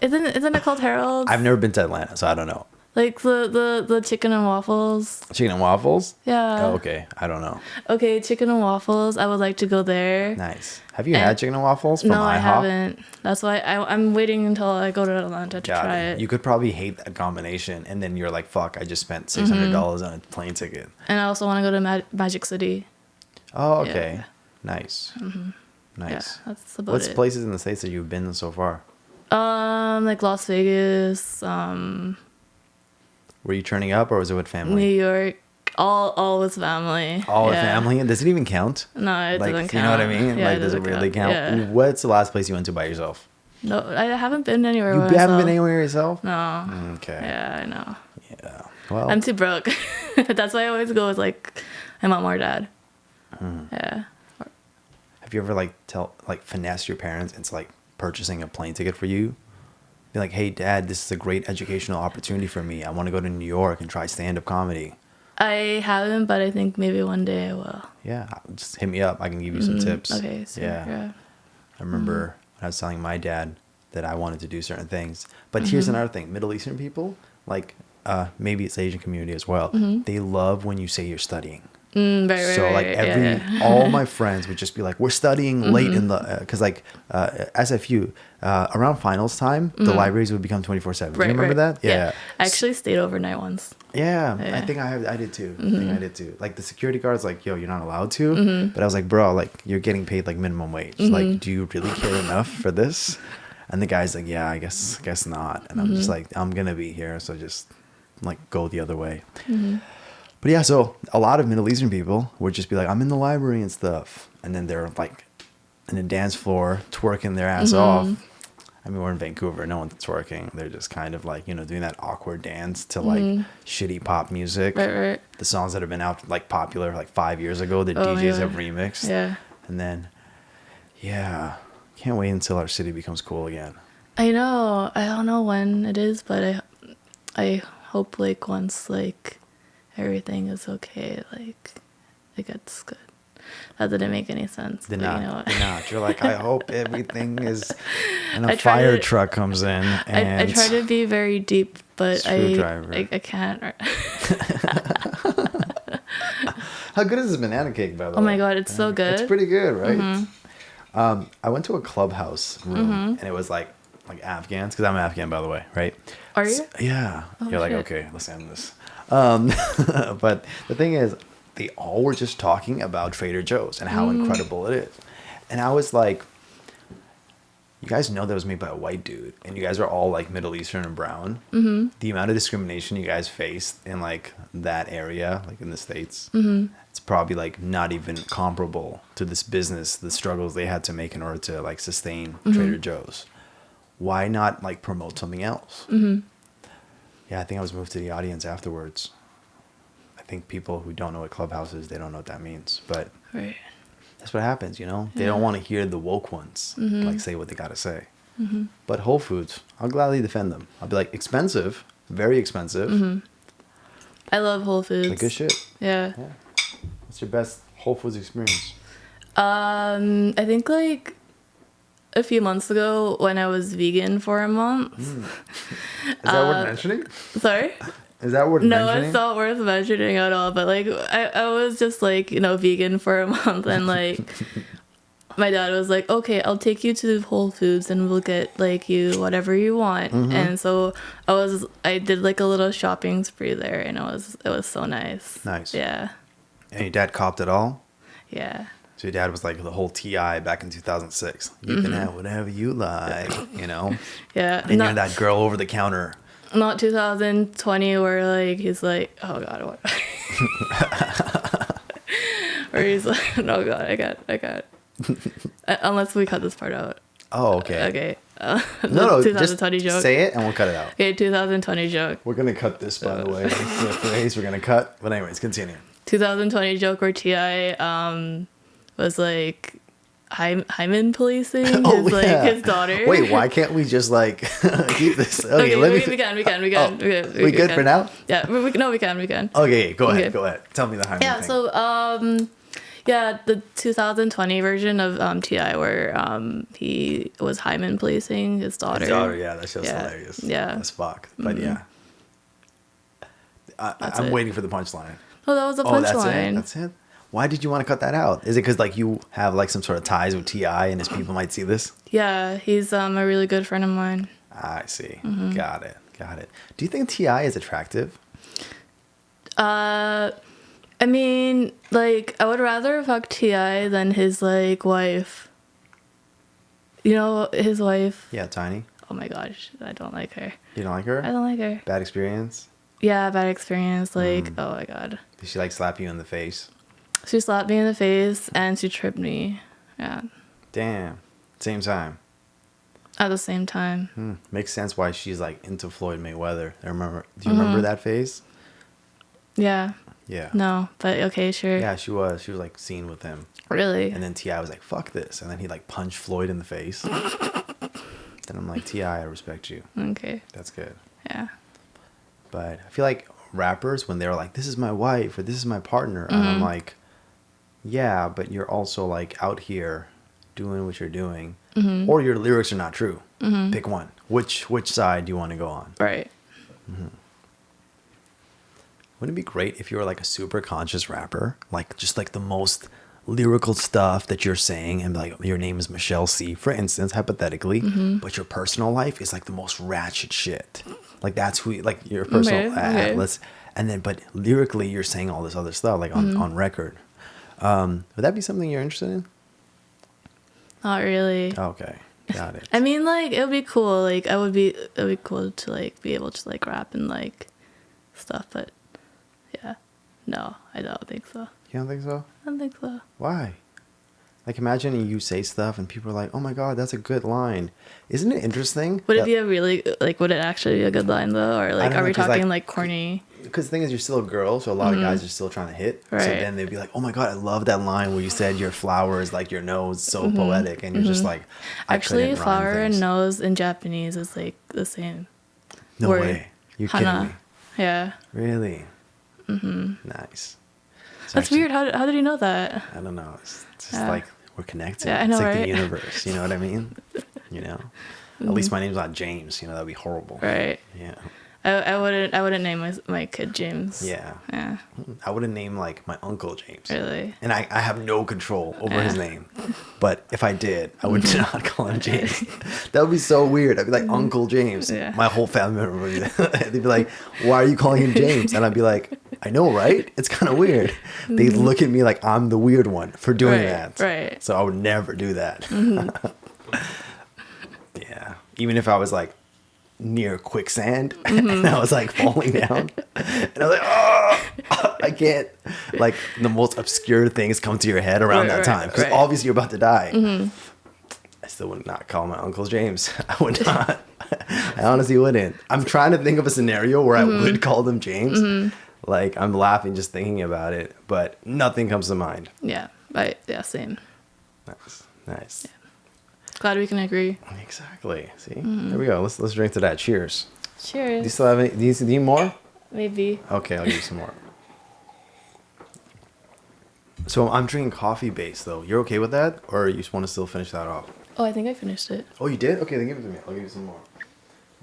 Isn't it called Harold's? I've never been to Atlanta, so I don't know. Like the chicken and waffles. Chicken and waffles? Yeah. Oh, okay. I don't know. Okay, chicken and waffles. I would like to go there. Nice. Have you had chicken and waffles from No, IHOP? I haven't. That's why I'm waiting until I go to Atlanta to try it. You could probably hate that combination, and then you're like, "Fuck! I just spent $600 on a plane ticket." And I also want to go to Magic City. Oh, okay. Yeah. Nice. Nice. Yeah, that's about What's it. places in the States that you've been so far? Like Las Vegas, Were you turning up, or was it with family? New York, all with family. All with Yeah. family? And does it even count? No, it Like, doesn't count. you know what I mean? Yeah, Like, does it really count? Yeah. What's the last place you went to by yourself? No, I haven't been anywhere. You by haven't myself. been anywhere yourself? No. Okay. Yeah, I know. Yeah. Well, I'm too broke. That's why I always go with like my mom or dad. Yeah. have you ever finesse your parents into like purchasing a plane ticket for you? Be like, hey, Dad, this is a great educational opportunity for me. I want to go to New York and try stand-up comedy. I haven't, but I think maybe one day I will. Yeah, just hit me up. I can give you some tips. Okay. So, yeah. I remember when I was telling my dad that I wanted to do certain things. But here's another thing. Middle Eastern people, like maybe it's Asian community as well, they love when you say you're studying. Right. All my friends would just be like, we're studying late in the, because SFU, around finals time, the libraries would become 24/7. Do you remember that? Yeah. I actually stayed overnight once. Yeah, I think I did too. I think I did too. Like the security guard's like, yo, you're not allowed to. But I was like, bro, like you're getting paid like minimum wage. Like, do you really care enough for this? And the guy's like, yeah, I guess not. And I'm just like, I'm gonna be here, so just like go the other way. But yeah, so a lot of Middle Eastern people would just be like, I'm in the library and stuff. And then they're like in a dance floor twerking their ass off. I mean, we're in Vancouver. No one's twerking. They're just kind of like, doing that awkward dance to like shitty pop music. Right. The songs that have been out like popular like 5 years ago that DJs have remixed. Yeah. And then, yeah, can't wait until our city becomes cool again. I know. I don't know when it is, but I hope like once like everything is okay, like it gets good. That didn't make any sense. Did but not. You know what? Did not. You're like, I hope everything is, and a fire truck comes in. And I try to be very deep, but Screwdriver. I can't. How good is this banana cake, by the way? Oh my god, it's so good. It's pretty good, right? I went to a clubhouse room, and it was like Afghans, because I'm Afghan, by the way, right? Are you? Yeah. Oh, You're like, shit. okay, let's end this. But the thing is, they all were just talking about Trader Joe's and how incredible it is. And I was like, you guys know that was made by a white dude, and you guys are all like Middle Eastern and brown. The amount of discrimination you guys faced in like that area, like in the States, it's probably like not even comparable to this business, the struggles they had to make in order to like sustain Trader Joe's. Why not like promote something else? Yeah, I think I was moved to the audience afterwards. I think people who don't know what Clubhouse is, they don't know what that means. But Right. that's what happens, They don't want to hear the woke ones like say what they got to say. But Whole Foods, I'll gladly defend them. I'll be like, expensive, very expensive. I love Whole Foods. Like good shit. Yeah. What's your best Whole Foods experience? I think like a few months ago when I was vegan for a month. Is that worth mentioning? Sorry? Is that worth No, mentioning? it's not worth mentioning at all. But like, I was just like, vegan for a month, and like, my dad was like, "Okay, I'll take you to Whole Foods, and we'll get like you whatever you want." And so I did like a little shopping spree there, and it was so nice. Nice. Yeah. And your dad copped it all? Yeah. So your dad was like the whole TI back in 2006. You can have whatever you like, Yeah. And you're that girl over the counter. Not 2020 where like he's like, oh god, what? Or he's like, no god, I got. Unless we cut this part out. Oh, okay. Okay. No, 2020 just joke. say it and we'll cut it out. Okay, 2020 joke. We're gonna cut this, by the way. This is a phrase we're gonna cut. But anyways, continue. 2020 joke where T.I. was like hymen policing his daughter. Wait, why can't we just like keep this? Okay, we can. We good for now? Yeah, we can. Okay, go Okay. ahead. Tell me the hymen Yeah, thing. so the 2020 version of T.I. where he was hymen policing his daughter. His daughter, yeah, that show's hilarious. Yeah. As fuck. But yeah. That's I'm it. waiting for the punchline. Oh, that was the Oh, that's punchline. it. That's it. Why did you want to cut that out? Is it because like you have like some sort of ties with T.I. and his people might see this? Yeah, he's a really good friend of mine. I see. Mm-hmm. Got it. Do you think T.I. is attractive? I mean, like, I would rather fuck T.I. than his, like, wife. You know, his wife. Yeah, Tiny. Oh my gosh, I don't like her. You don't like her? I don't like her. Bad experience? Yeah, bad experience. Like, oh my god. Did she like slap you in the face? She slapped me in the face and she tripped me. Yeah. Damn. Same time. At the same time. Makes sense why she's like into Floyd Mayweather. Do you remember that phase? Yeah. Yeah. No, but okay, sure. Yeah, she was. She was like seen with him. Really? And then T.I. was like, fuck this. And then he like punched Floyd in the face. Then I'm like, T.I., I respect you. Okay. That's good. Yeah. But I feel like rappers, when they're like, this is my wife or this is my partner, and I'm like, yeah, but you're also like out here doing what you're doing, or your lyrics are not true. Pick one. Which side do you want to go on? Right. Wouldn't it be great if you were like a super conscious rapper, like just like the most lyrical stuff that you're saying, and like your name is Michelle C, for instance, hypothetically, but your personal life is like the most ratchet shit. Like that's who, like your personal atlas, and then but lyrically you're saying all this other stuff like on record. Would that be something you're interested in? Not really. Okay, got it. I mean, like, it would be cool. Like, it'd be cool to like be able to like rap and like stuff, but yeah, no, I don't think so. You don't think so? I don't think so. Why? Like imagine you say stuff and people are like, oh my god, that's a good line. Isn't it interesting? Would it be a really, like, would it actually be a good line though? Or like, are we talking like corny? Because the thing is, you're still a girl, so a lot of guys are still trying to hit. Right. So then they'd be like, oh my god, I love that line where you said your flower is like your nose, so poetic. And you're just like, Actually, flower and nose in Japanese is like the same. No word. way. You're kidding Hana. me. Yeah. Really? Nice. It's That's actually- weird. How did you know that? I don't know. It's just Yeah. like we're connected. Yeah, I know, it's like right? the universe. You know what I mean? You know? At least my name's not James. You know, that'd be horrible. Right. Yeah. I wouldn't name my kid James. Yeah. Yeah. I wouldn't name like my uncle James. Really. And I have no control over his name. But if I did, I would not call him James. That would be so weird. I'd be like, Uncle James. Yeah. My whole family member would be they'd be like, why are you calling him James? And I'd be like, I know, right? It's kind of weird. They look at me like I'm the weird one for doing that. Right. So I would never do that. Yeah. Even if I was like near quicksand and I was like falling down and I was like, oh, I can't, like the most obscure things come to your head around that time because obviously you're about to die. I still would not call my Uncle James. I would not. I honestly wouldn't. I'm trying to think of a scenario where I would call them James. Like I'm laughing just thinking about it, but nothing comes to mind. Yeah. Yeah. Same. Nice. Yeah. Glad we can agree. Exactly. See, there we go. Let's drink to that. Cheers. Cheers. Do you still have any? Do you need more? Maybe. Okay, I'll give you some more. So I'm drinking coffee base though. You're okay with that, or you just want to still finish that off? Oh, I think I finished it. Oh, you did? Okay, then give it to me. I'll give you some more.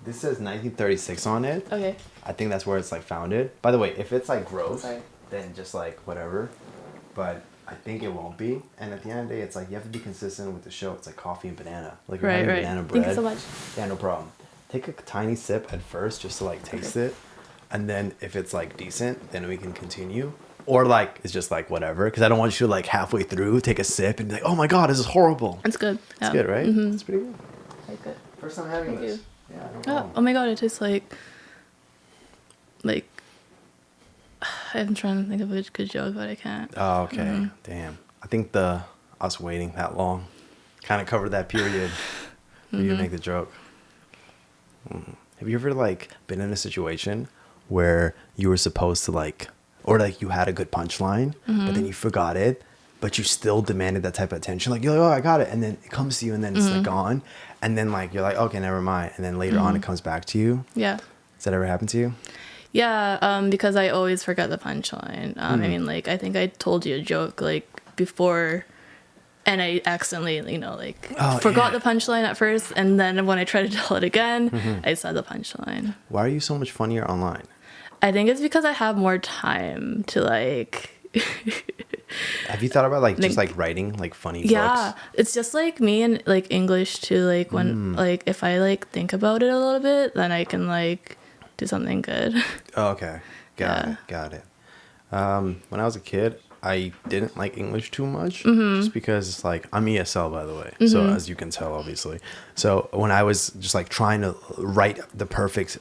This says 1936 on it. Okay. I think that's where it's like founded. By the way, if it's like gross, Sorry. then just like whatever. But I think it won't be. And at the end of the day, it's like you have to be consistent with the show. It's like coffee and banana. Like you're having banana bread. Thank you so much. Yeah, no problem. Take a tiny sip at first just to like taste it. And then if it's like decent, then we can continue. Or like it's just like whatever. Because I don't want you to like halfway through take a sip and be like, oh my god, this is horrible. It's good. It's good, right? It's pretty good. I like it. First time having Thank this. you. Yeah, no problem. Oh my god, it tastes like I'm trying to think of a good joke, but I can't. Oh, okay. Damn. I think us waiting that long kind of covered that period for you to make the joke. Have you ever like been in a situation where you were supposed to like, or like you had a good punchline, but then you forgot it, but you still demanded that type of attention? Like you're like, oh, I got it, and then it comes to you, and then it's like gone, and then like you're like, okay, never mind, and then later on it comes back to you. Yeah. Has that ever happened to you? Yeah, because I always forget the punchline. I mean, like, I think I told you a joke, like, before, and I accidentally, forgot the punchline at first, and then when I tried to tell it again, I said the punchline. Why are you so much funnier online? I think it's because I have more time to like. Have you thought about like just like writing like funny Yeah, books? it's just like me and like English too. Like when like if I like think about it a little bit, then I can like do something good. Oh, okay. Got it. When I was a kid, I didn't like English too much, just because it's like I'm ESL, by the way. So as you can tell, obviously. So when I was just like trying to write the perfect,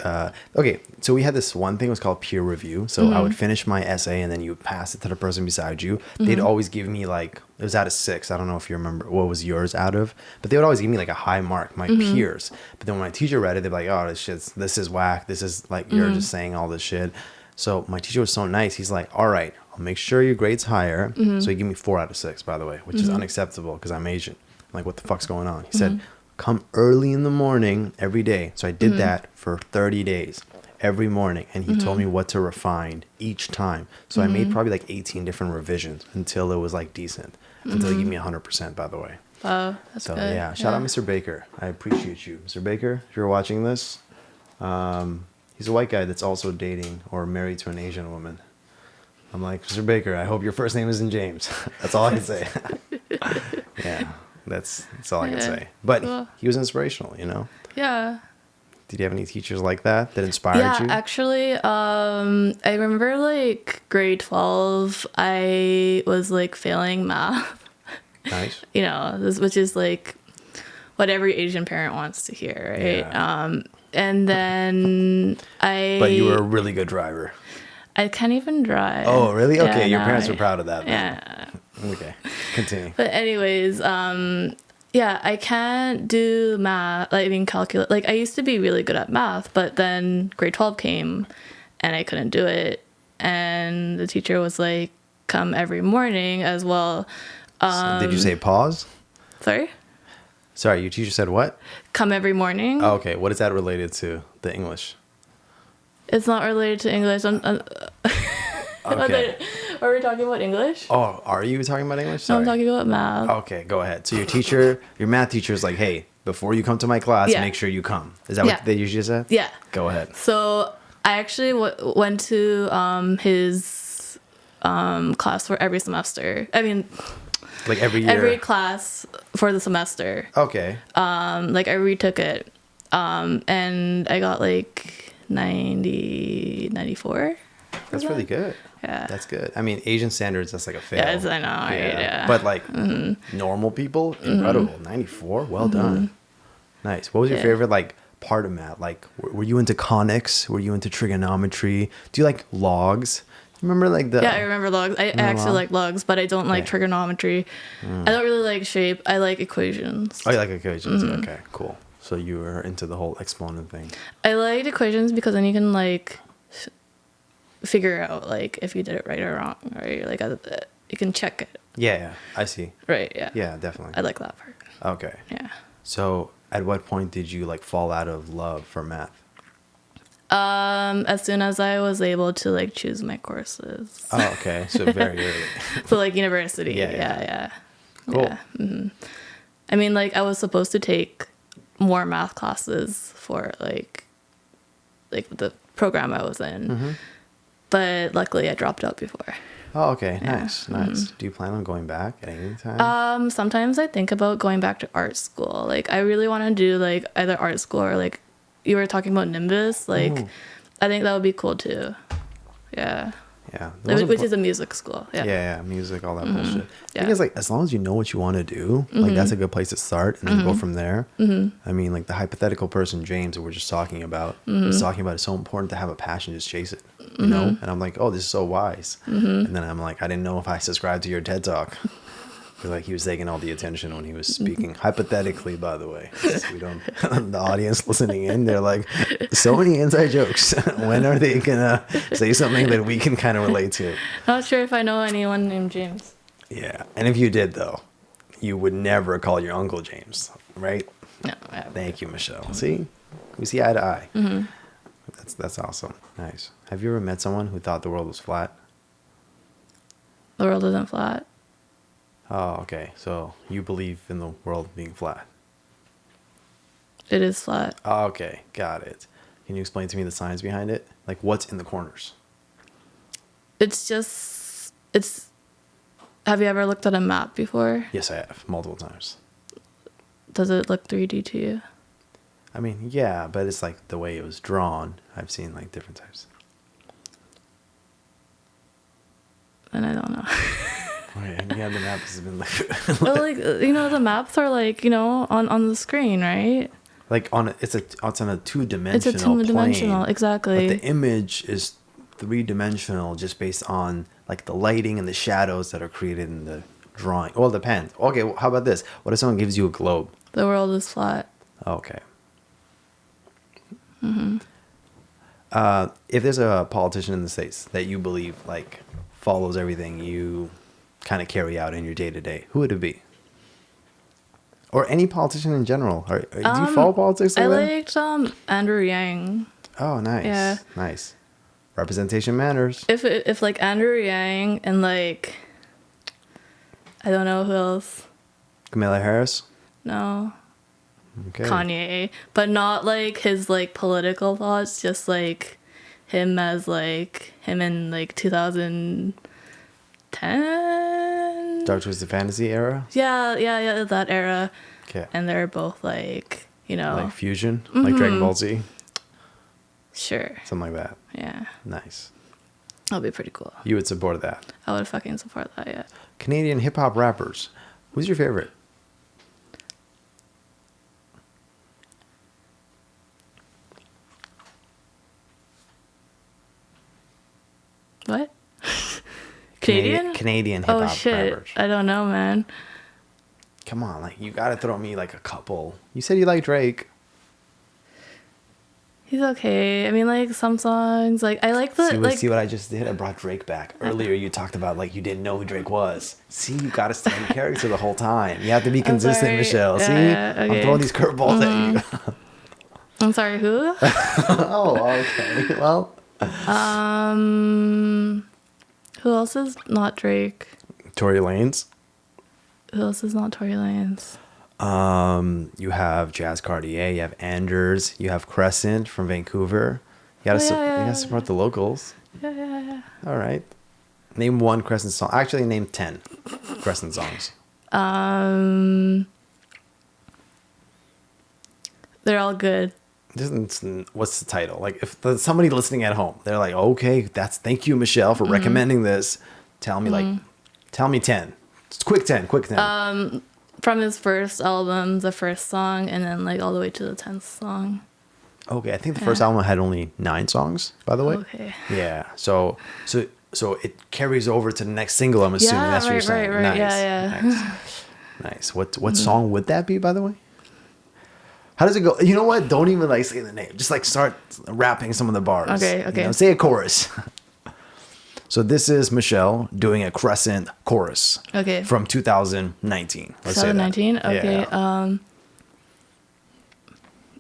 okay. So we had this one thing, it was called peer review. So I would finish my essay and then you would pass it to the person beside you. They'd always give me like, it was out of 6. I don't know if you remember what was yours out of, but they would always give me like a high mark, my peers. But then when my teacher read it, they'd be like, oh, this is whack. This is like, you're just saying all this shit. So my teacher was so nice. He's like, all right, I'll make sure your grade's higher. So he gave me 4 out of 6, by the way, which is unacceptable because I'm Asian. I'm like, what the fuck's going on? He said, come early in the morning every day. So I did that for 30 days, every morning. And he told me what to refine each time. So I made probably like 18 different revisions until it was like decent, until he gave me 100%, by the way. Wow, that's So good. yeah, shout out Mr. Baker. I appreciate you. Mr. Baker, if you're watching this, he's a white guy that's also dating or married to an Asian woman. I'm like, Mr. Baker, I hope your first name isn't James. That's all I can say. Yeah, that's all I can say. But Cool. he was inspirational, you know? Yeah. Did you have any teachers like that inspired you? Yeah, actually, I remember like grade 12, I was like failing math. Nice. You know, which is like what every Asian parent wants to hear, right? Yeah. And then But you were a really good driver. I can't even drive. Oh, really? Okay, Yeah, your no, parents were proud of that. Then. Yeah. Okay, continue. But anyways, yeah, I can't do math, like I mean calculus. Like I used to be really good at math, but then grade 12 came and I couldn't do it. And the teacher was like, come every morning as well. So did you say pause? Sorry? Sorry, your teacher said what? Come every morning. Oh, okay, what is that related to? The English? It's not related to English. Okay. Are we talking about English? Oh, are you talking about English? No, Sorry. I'm talking about math. Okay, go ahead. So your math teacher is like, hey, before you come to my class, Yeah. make sure you come. Is that Yeah. what they usually said? Yeah. Go ahead. So I actually went to his class for every semester. I mean, Like every year? every class for the semester. Okay. Like I retook it. And I got like 94. That's really good. Yeah. That's good. I mean, Asian standards, that's like a fail. Yes, I know. Right? Yeah. But like normal people, incredible. 94, well done. Nice. What was your Yeah. favorite like part of math? Like, were you into conics? Were you into trigonometry? Do you like logs? Remember like the... Yeah, I remember logs. I actually log? like logs, but I don't like Okay. trigonometry. I don't really like shape. I like equations. Oh, you like equations? Okay, cool. So you were into the whole exponent thing. I liked equations because then you can like figure out like if you did it right or wrong, right? Like you can check it, Yeah, I see. right? Yeah. Yeah, definitely. I like that part. Okay. Yeah. So at what point did you like fall out of love for math? As soon as I was able to like choose my courses. Oh, okay. So very early. So like university. Yeah, Yeah. yeah. Yeah. Cool. Yeah. I mean, like I was supposed to take more math classes for like the program I was in, but luckily I dropped out before. Oh, okay. Nice. Do you plan on going back at any time? Sometimes I think about going back to art school. Like I really want to do like either art school or like you were talking about Nimbus. Like I think that would be cool too. Yeah. Yeah. Which is a music school. Yeah. Yeah, music, all that bullshit. I Yeah. think it's like as long as you know what you want to do, like that's a good place to start and then go from there. I mean, like the hypothetical person James that we're just talking about was talking about it's so important to have a passion, just chase it, you know. And I'm like, oh, this is so wise. And then I'm like, I didn't know if I subscribed to your TED Talk. Because like he was taking all the attention when he was speaking, hypothetically, by the way. So we don't. The audience listening in, they're like, so many inside jokes. When are they gonna say something that we can kind of relate to? Not sure if I know anyone named James. Yeah, and if you did though, you would never call your uncle James, right? No. I haven't. Thank you, Michelle. See, we see eye to eye. That's awesome. Nice. Have you ever met someone who thought the world was flat? The world isn't flat. Oh, okay. So you believe in the world being flat. It is flat. Oh, okay, got it. Can you explain to me the science behind it? Like, what's in the corners? It's just, it's, have you ever looked at a map before? Yes, I have multiple times. Does it look 3D to you? I mean, yeah, but it's like the way it was drawn. I've seen like different types. And I don't know. Okay, yeah, the map has been like, Well, like, you know, the maps are like, you know, on the screen, right? like on a, it's on a two-dimensional It's a two-dimensional, plane, exactly. but the image is three-dimensional just based on like the lighting and the shadows that are created in the drawing. Well, it depends. Okay, well, how about this? What if someone gives you a globe? The world is flat. Okay. If there's a politician in the States that you believe like follows everything you kind of carry out in your day-to-day, who would it be? Or any politician in general? Or do you follow politics? I Like liked Andrew Yang. oh, nice. Yeah. Nice. Representation matters. If like Andrew Yang and like, I don't know who else. Kamala Harris? No. Okay. Kanye, but not like his like political thoughts, just like him as like him in like 2010. Star Twisted Fantasy era? Yeah, that era. Okay. And they're both like, you know, Like fusion? Like Dragon Ball Z? sure. Something like that. Yeah, Nice. that'll be pretty cool. You would support that. I would fucking support that. Yeah. Canadian hip hop rappers. Who's your favorite? What? Canadian? Canadian hip hop Oh shit! rappers. I don't know, man. Come on, like you gotta throw me like a couple. You said you like Drake. He's okay. I mean, like some songs, like I like the like. See what I just did? I brought Drake back. Earlier you talked about like you didn't know who Drake was. See, you gotta stay in character the whole time. You have to be consistent, sorry. Michelle. Yeah, See? yeah, I'm okay. throwing these curveballs at you. I'm sorry, who? Oh, okay. Well, Who else is not Drake? Tory Lanez. Who else is not Tory Lanez? You have Jazz Cartier, you have Anders, you have Crescent from Vancouver. You gotta, Oh, yeah, you yeah. gotta support the locals. Yeah. All right. Name one Crescent song. Actually, name 10 Crescent songs. They're all good. What's the title? Like, if there's somebody listening at home, they're like, okay, thank you, Michelle, for recommending this. Tell me, tell me 10. Just quick 10. From his first album, the first song, and then like all the way to the 10th song. Okay, I think the first album had only 9 songs, by the way. Okay. Yeah, so it carries over to the next single, I'm assuming. Yeah, That's what you're saying. right. Nice. Yeah. Nice. What song would that be, by the way? How does it go? You know what? Don't even like say the name. Just like start rapping some of the bars. Okay. You know, say a chorus. So this is Michelle doing a Crescent chorus. Okay. From 2019. Let's say that. 2019? Okay. Yeah.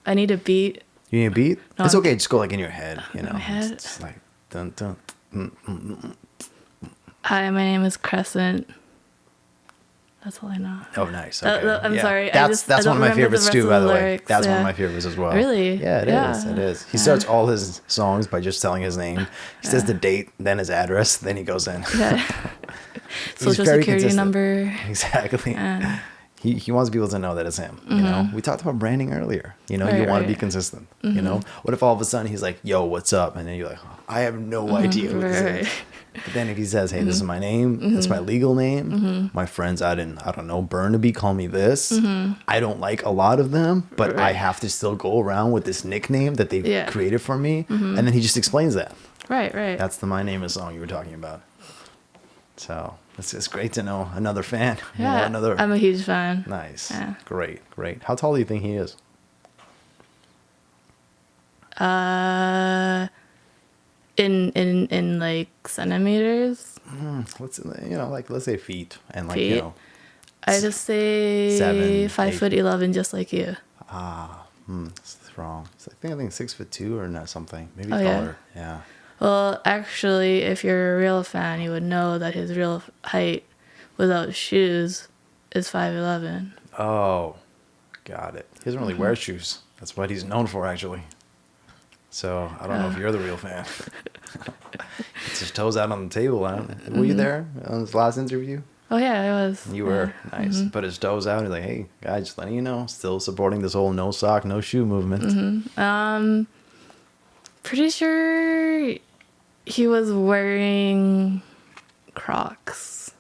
I need a beat. You need a beat? No, It's okay. Just go like in your head. You know. my head? It's just like dun dun. Hi, my name is Crescent. That's all I know. Oh, nice. Okay. I'm sorry. That's I don't one of my remember favorites the too, rest by of the the way. lyrics, That's one of yeah. my favorites as well. Really? Yeah, it is. Yeah. It is. He starts all his songs by just telling his name. He says the date, then his address, then he goes in. Yeah. He's Social very security consistent. number. Exactly. Yeah. He wants people to know that it's him. You know, we talked about branding earlier. You know, you Right, want to be right. consistent. You know, what if all of a sudden he's like, "Yo, what's up?" And then you're like, oh, "I have no idea who this is." Right. But then if he says, "Hey, this is my name. It's my legal name. My friends out in I don't know Burnaby call me this. I don't like a lot of them, but I Right. have to still go around with this nickname that they've Yeah. created for me." And then he just explains that. Right. That's the "My Name Is" song you were talking about. So it's great to know another fan. You know, Yeah. another I'm a huge fan. nice. Yeah. Great. How tall do you think he is? In like centimeters, Let's say feet and like Feet? I just say 7, 5'11", just like you. it's wrong. I think 6'2" or not something. Maybe Oh, yeah? taller. Yeah. Well, actually, if you're a real fan, you would know that his real height without shoes is 5'11". Oh, got it. He doesn't really wear shoes. That's what he's known for, actually. So I don't know if you're the real fan. It's his toes out on the table. Were you there on his last interview? Oh yeah, I was. You were. Nice. Put his toes out. He's like, hey, guys, just letting you know, still supporting this whole no sock, no shoe movement. Pretty sure he was wearing Crocs.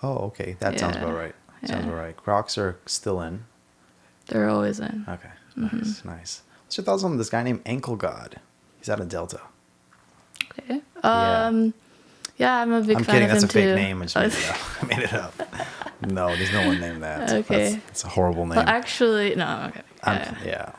Oh, okay. That sounds about right. Sounds about right. Crocs are still in. They're always in. Okay. Nice. What's your thoughts on this guy named Ankle God? He's out of Delta. Okay. Yeah, I'm a big I'm fan kidding. of him That's a fake too. name. I just made it up. I made it up. No, there's no one named that. Okay. It's a horrible name. Well, actually, no. Okay.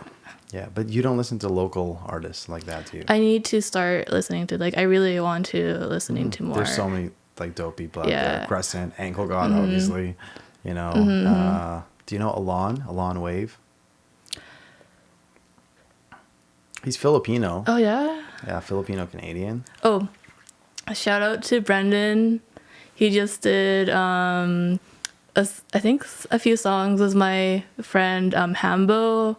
Yeah. But you don't listen to local artists like that, do you? I need to start listening to I really want to listening to more. There's so many like dope people out Yeah. there. Crescent, Ankle God, obviously. You know. Do you know Alon Wave? He's Filipino. Oh yeah. Yeah, Filipino Canadian. Oh, a shout out to Brendan. He just did I think a few songs with my friend Hambo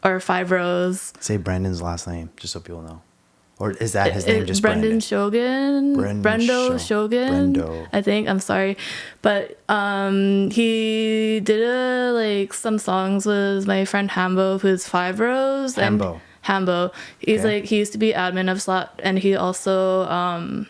or Five Rose. Say Brendan's last name, just so people know. Or is that his name, just Brendan Brendan? Shogun? Brendo Shogun? Brendo. I think. I'm sorry. But he did some songs with my friend Hambo, who's Five Rose. Hambo. Hambo. He's he used to be admin of Slat, and he also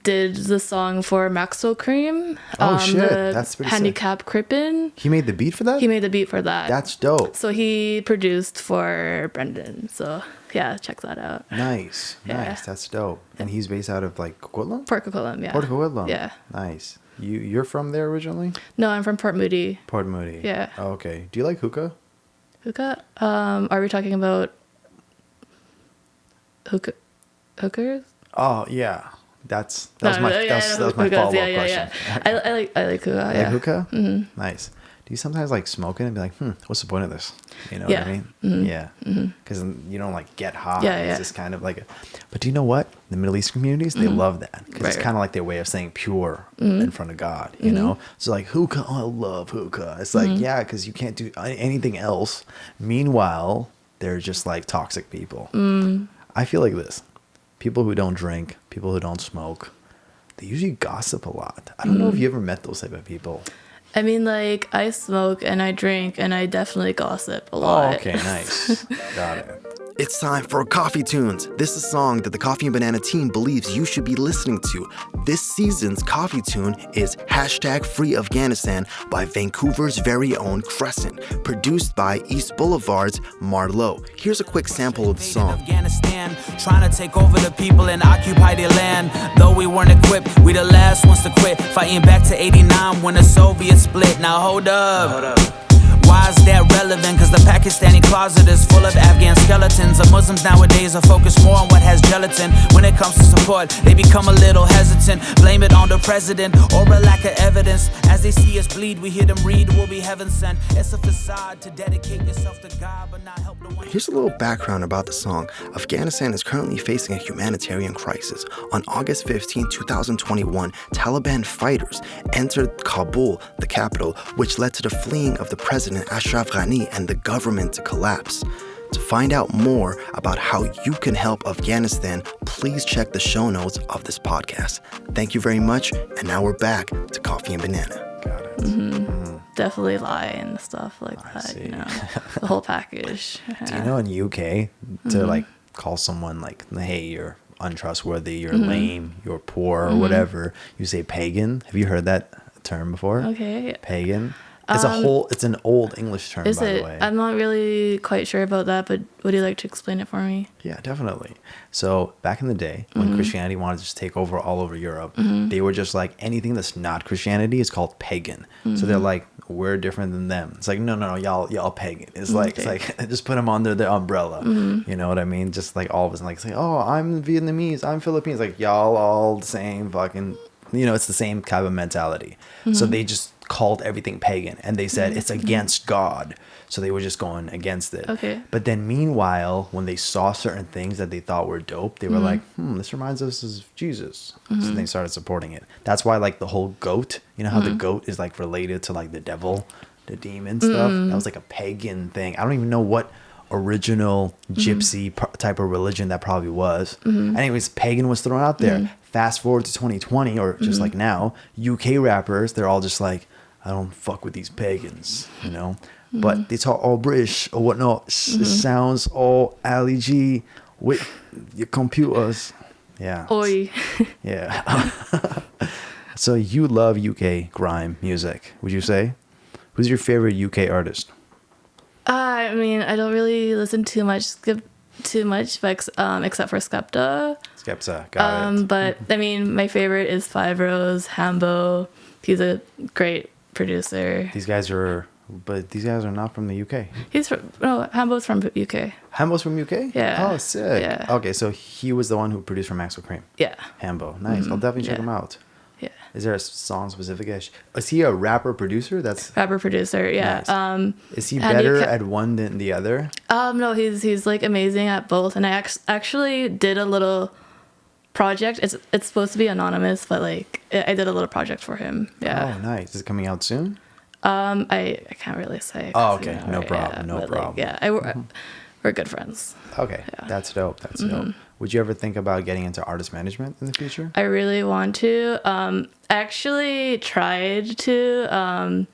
did the song for Maxwell Cream. Oh shit, that's pretty Handicap Crippen. He made the beat for that? He made the beat for that. That's dope. So he produced for Brendan. So yeah, check that out. Nice. Yeah. Nice. That's dope. And he's based out of like Coquitlam? Port Coquitlam, yeah. Port Coquitlam. Yeah. Nice. You're from there originally? No, I'm from Port Moody. Port Moody. Yeah. Oh, okay. Do you like hookah? Hookah? Are we talking about hookers? Oh yeah. That was my follow-up question. I like hookah. Like Yeah. hookah? Mm-hmm. Nice. Do you sometimes like smoke it and be like, what's the point of this? You know what I mean? Mm-hmm. Yeah. Because you don't like get high. Yeah, It's yeah. just kind of like but do you know what? The Middle Eastern communities, they love that. Because it's Right. kind of like their way of saying pure in front of God, you know? So like hookah, I love hookah. It's like, yeah, because you can't do anything else. Meanwhile, they're just like toxic people. I feel like this. People who don't drink, people who don't smoke, they usually gossip a lot. I don't know if you ever met those type of people. I mean, I smoke and I drink and I definitely gossip a lot. Oh, okay, nice. Got it. It's time for Coffee Tunes. This is a song that the Coffee and Banana team believes you should be listening to. This season's Coffee Tune is #FreeAfghanistan by Vancouver's very own Crescent, produced by East Boulevard's Marlowe. Here's a quick sample of the song. Afghanistan, trying to take over the people and occupy their land. Though we weren't equipped, we the last ones to quit. Fighting back to 89 when the Soviets split. Now hold up. Why is that relevant? Cause the Pakistani closet is full of Afghan skeletons. The Muslims nowadays are focused more on what has gelatin. When it comes to support, they become a little hesitant. Blame it on the president or a lack of evidence. As they see us bleed, we hear them read, we'll be heaven sent. It's a facade to dedicate yourself to God, but not help the one. Here's a little background about the song. Afghanistan is currently facing a humanitarian crisis. On August 15, 2021, Taliban fighters entered Kabul, the capital, which led to the fleeing of the president Ashraf Ghani and the government to collapse. To find out more about how you can help Afghanistan, please check the show notes of this podcast. Thank you very much, and now we're back to Coffee and Banana. Got it. Definitely lie and stuff like that, see. you know. The whole package. Do you know in UK to like call someone like, hey, you're untrustworthy, you're lame, you're poor, or whatever, you say pagan? Have you heard that term before? Okay. Pagan. It's it's an old English term, Is by it? the way. I'm not really quite sure about that, but would you like to explain it for me? Yeah, definitely. So back in the day, when Christianity wanted to just take over all over Europe, they were just like, anything that's not Christianity is called pagan. So they're like, we're different than them. It's like, no, y'all pagan. It's like, just put them under their umbrella. You know what I mean? Just like all of us, like say, oh, I'm Vietnamese, I'm Philippines. Like y'all all the same fucking, it's the same kind of mentality. So they just called everything pagan, and they said it's against God, so they were just going against it. Okay. But then meanwhile, when they saw certain things that they thought were dope, they were like, this reminds us of Jesus. So they started supporting it. That's why like the whole goat, you know how the goat is like related to like the devil, the demon stuff. That was like a pagan thing. I don't even know what original gypsy type of religion that probably was. Anyways, pagan was thrown out there. Fast forward to 2020, or just like now, UK rappers, they're all just like, I don't fuck with these pagans, you know? But they talk all British or whatnot. It sounds all Ali G with your computers. Yeah. Oi. Yeah. So you love UK grime music, would you say? Who's your favorite UK artist? I mean, I don't really listen too much, but, except for Skepta. Skepta, got it. But I mean, my favorite is Five Rose, Hambo. He's a great producer. These guys are not from the UK. Hambo's from UK. Hambo's from UK? Yeah. Oh, sick. Yeah. Okay, so he was the one who produced for Maxwell Cream. Yeah. Hambo, nice. I'll definitely check Yeah. him out. Yeah. Is there a song specific? Is he a rapper producer? That's Rapper producer, yeah. nice. Is he and better at one than the other? No, he's like amazing at both. And I actually did a little project. It's supposed to be anonymous, but like I did a little project for him. Yeah. Oh, nice. Is it coming out soon? I can't really say. Oh, okay. No right? problem. No but, problem. Like, we're good friends. Okay. Yeah. That's dope. That's dope. Would you ever think about getting into artist management in the future? I really want to. I actually tried to.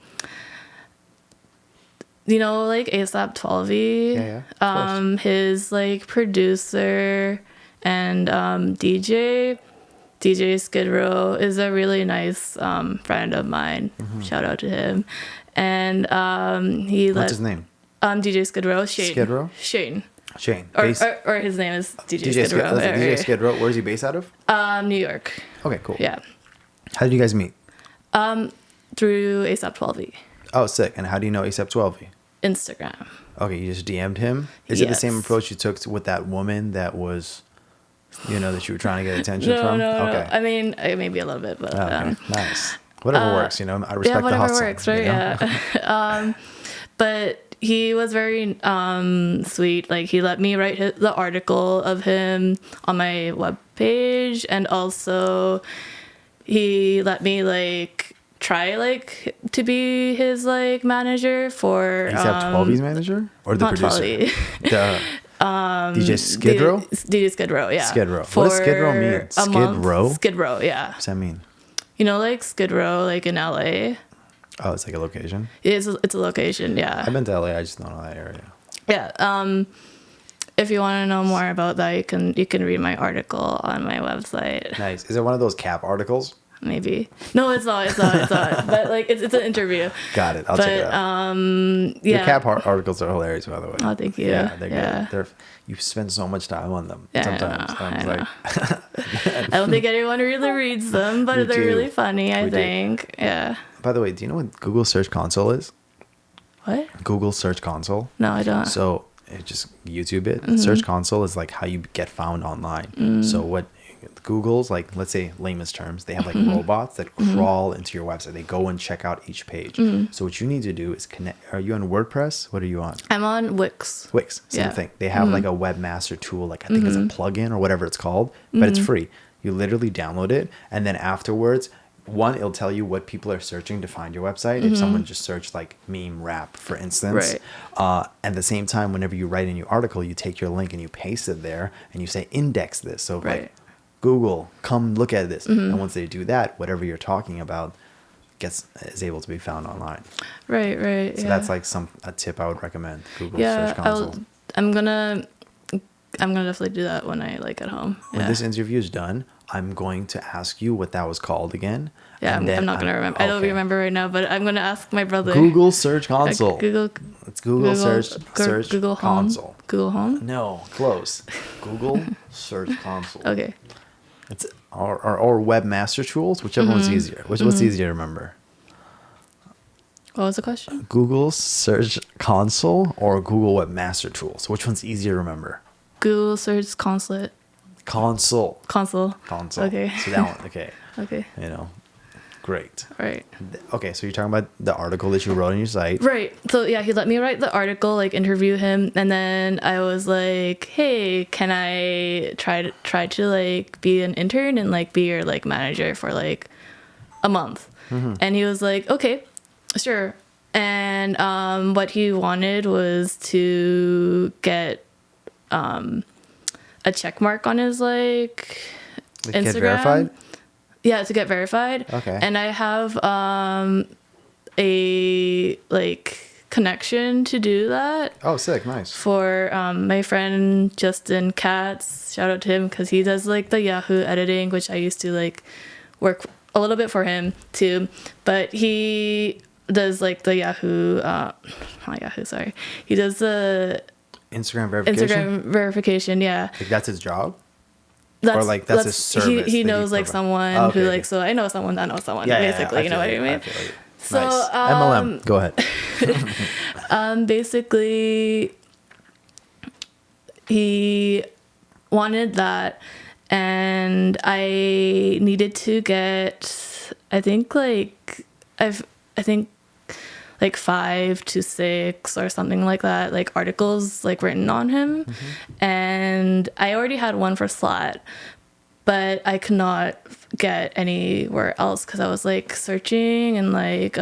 Like ASAP 12. Yeah, of course. His like producer and DJ Skid Row is a really nice friend of mine. Shout out to him. And What's his name? DJ Skid Row. Shane. Skid Row? Shane. Or his name is DJ Skid Row. DJ Skid Row. Where is he based out of? New York. Okay, cool. Yeah. How did you guys meet? Through ASAP 12. Oh, sick. And how do you know ASAP 12? Instagram. Okay, you just DM'd him? Is it the same Yes. approach you took with that woman that was, that you were trying to get attention from? No. Okay. I mean, maybe a little bit, but Okay, nice. Whatever works, I respect the whatever hustle. works, right? you know? Yeah. But he was very sweet. Like he let me write the article of him on my webpage, and also he let me like try like to be his like manager for ASAP 12's manager or the not producer? 12. The DJ Skid Row? DJ Skid Row, yeah. Skid Row. What does Skid Row mean? For a Skid month. Row? Skid Row, yeah. What's that mean? Like Skid Row, like in LA. Oh, it's like a location? It's a location, yeah. I've been to LA, I just don't know that area. Yeah. If you want to know more about that, you can read my article on my website. Nice. Is it one of those cap articles? Maybe. No, it's not. But like it's an interview. Got it. I'll check it out. Yeah. Your cap articles are hilarious, by the way. Oh, thank you. Yeah, they're Yeah. good. You spend so much time on them. Yeah, sometimes. I was know. like, I don't think anyone really reads them, but We they're do. really funny, I We do. think. Yeah. By the way, do you know what Google Search Console is? What? Google Search Console. No, I don't. So just YouTube it. Search Console is like how you get found online. So what Google's like, let's say layman's terms, they have like robots that crawl into your website. They go and check out each page. So what you need to do is connect. Are you on WordPress? What are you on? I'm on Wix. Wix, same Yeah. thing. They have like a webmaster tool, like I think it's a plugin or whatever it's called, but it's free. You literally download it, and then afterwards, one, it'll tell you what people are searching to find your website. If someone just searched like meme rap, for instance. Right. At the same time, whenever you write a new article, you take your link and you paste it there, and you say index this. So Right. like, Google, come look at this. And once they do that, whatever you're talking about is able to be found online. Right. So that's like a tip I would recommend. Google yeah. Search Console. I'm gonna definitely do that when I like at home. When Yeah. this interview is done, I'm going to ask you what that was called again. Yeah, and then I'm not gonna remember. I don't okay. remember right now, but I'm gonna ask my brother. Google Search Console. Google. It's Google Search Google Home. Console. Google Home. No, close. Google Search Console. Okay. It's or webmaster tools, whichever one's easier. What's easier to remember? What was the question? Google Search Console or Google Webmaster Tools? Which one's easier to remember? Google Search Console. Console. Console. So Okay. that one. Okay. Okay. Great. Right. Okay, so you're talking about the article that you wrote on your site. Right. So yeah, he let me write the article, like interview him, and then I was like, "Hey, can I try to like be an intern and like be your like manager for like a month?" And he was like, "Okay, sure." And what he wanted was to get a check mark on his like Instagram. Get verified? Yeah, to get verified. Okay. And I have a like connection to do that. Oh, sick. Nice. For my friend Justin Katz. Shout out to him because he does like the Yahoo editing, which I used to like work a little bit for him too. But he does like the Yahoo, not Yahoo, sorry. He does the Instagram verification? Yeah. Like that's his job? Or like that's his service? He knows like someone who like, so I know someone that knows someone, basically, you know what I mean? So, nice. MLM, go ahead. Basically, he wanted that, and I needed to get, I think like 5 to 6 or something like that, like articles like written on him. And I already had one for Slat, but I could not get anywhere else because I was like searching and like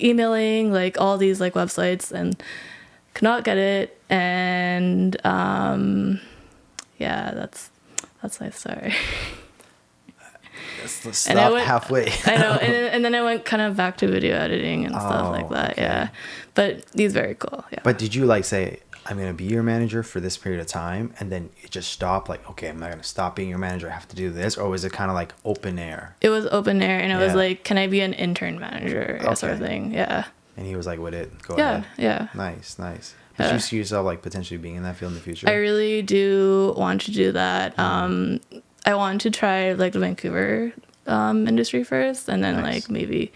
emailing like all these like websites and could not get it. And yeah, that's my story. Let's stop halfway. I know, and then I went kind of back to video editing and stuff like that. Okay. Yeah, but he's very cool. Yeah. But did you like say, I'm gonna be your manager for this period of time, and then it just stopped? Like, okay, I'm not gonna stop being your manager. I have to do this, or was it kind of like open air? It was open air, and it was like, can I be an intern manager, sort of thing? Yeah. And he was like, with it, go ahead. Yeah. Nice. Did you see yourself like potentially being in that field in the future? I really do want to do that. I want to try like the Vancouver industry first, and then like maybe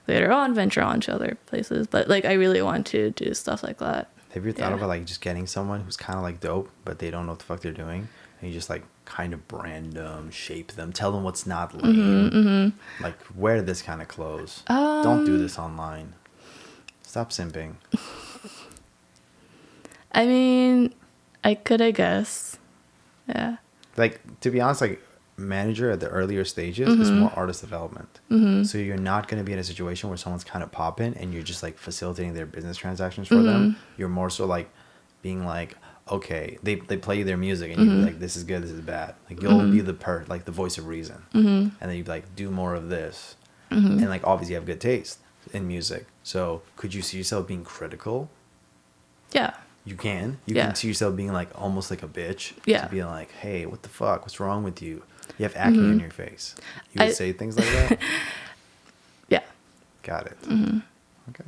later on venture on to other places. But like I really want to do stuff like that. Have you thought about like just getting someone who's kind of like dope, but they don't know what the fuck they're doing, and you just like kind of brand them, shape them, tell them what's not lame, like wear this kind of clothes. Don't do this online. Stop simping. I mean, I could, I guess. Yeah. Like, to be honest, like manager at the earlier stages is more artist development. So you're not going to be in a situation where someone's kind of popping and you're just like facilitating their business transactions for them. You're more so like being like, okay, they play you their music and you're like, this is good, this is bad. Like you'll be the like the voice of reason. And then you like do more of this. And like obviously you have good taste in music. So could you see yourself being critical? Yeah. You can. You can see yourself being like almost like a bitch. Yeah. To be like, hey, what the fuck? What's wrong with you? You have acne on your face. You would say things like that? Yeah. Got it. Okay.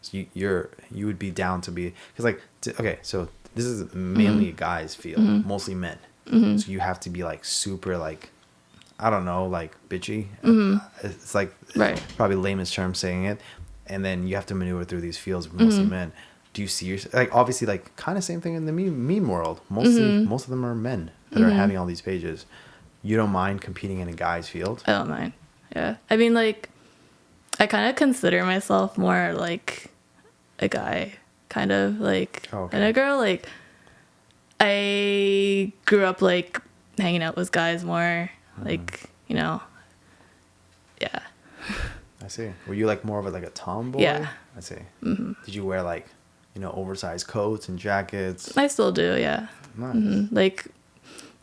So you would be down to be, because like, okay, so this is mainly a guy's field, mostly men. So you have to be like super like, I don't know, like bitchy. It's like probably lamest term saying it. And then you have to maneuver through these fields of mostly men. Do you see yourself, like obviously like kind of same thing in the meme world. Most of them are men that are having all these pages. You don't mind competing in a guy's field? I don't mind. Yeah. I mean, like, I kind of consider myself more like a guy, kind of like, and a girl. Like, I grew up like hanging out with guys more, like, you know, yeah. I see. Were you like more of a tomboy? Yeah. I see. Did you wear like, you know, oversized coats and jackets? I still do, yeah. Nice. Like,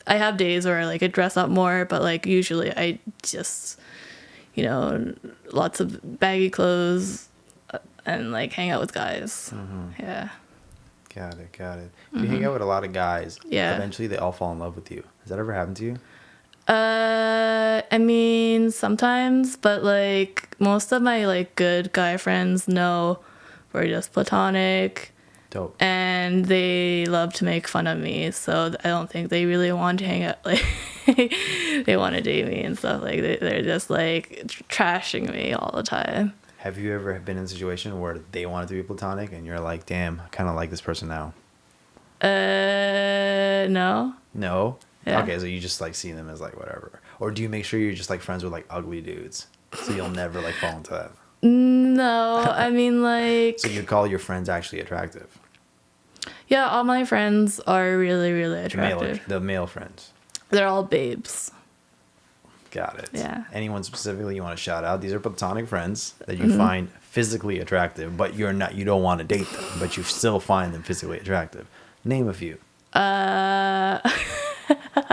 I have days where like I dress up more, but like usually I just, you know, lots of baggy clothes and like hang out with guys. Yeah. Got it. If you hang out with a lot of guys, yeah, eventually they all fall in love with you. Has that ever happened to you? I mean, sometimes, but like most of my like good guy friends know we're just platonic. Dope. And they love to make fun of me, so I don't think they really want to hang out. Like, they want to date me and stuff. Like, they're just like trashing me all the time. Have you ever been in a situation where they wanted to be platonic and you're like, damn, I kind of like this person now? No. No? Yeah. Okay, so you just like see them as like whatever. Or do you make sure you're just like friends with like ugly dudes so you'll never like fall into that? No, I mean like... So you call your friends actually attractive? Yeah, all my friends are really, really attractive. The male friends? They're all babes. Got it. Yeah. Anyone specifically you want to shout out? These are platonic friends that you find physically attractive, but you don't want to date them, but you still find them physically attractive. Name a few.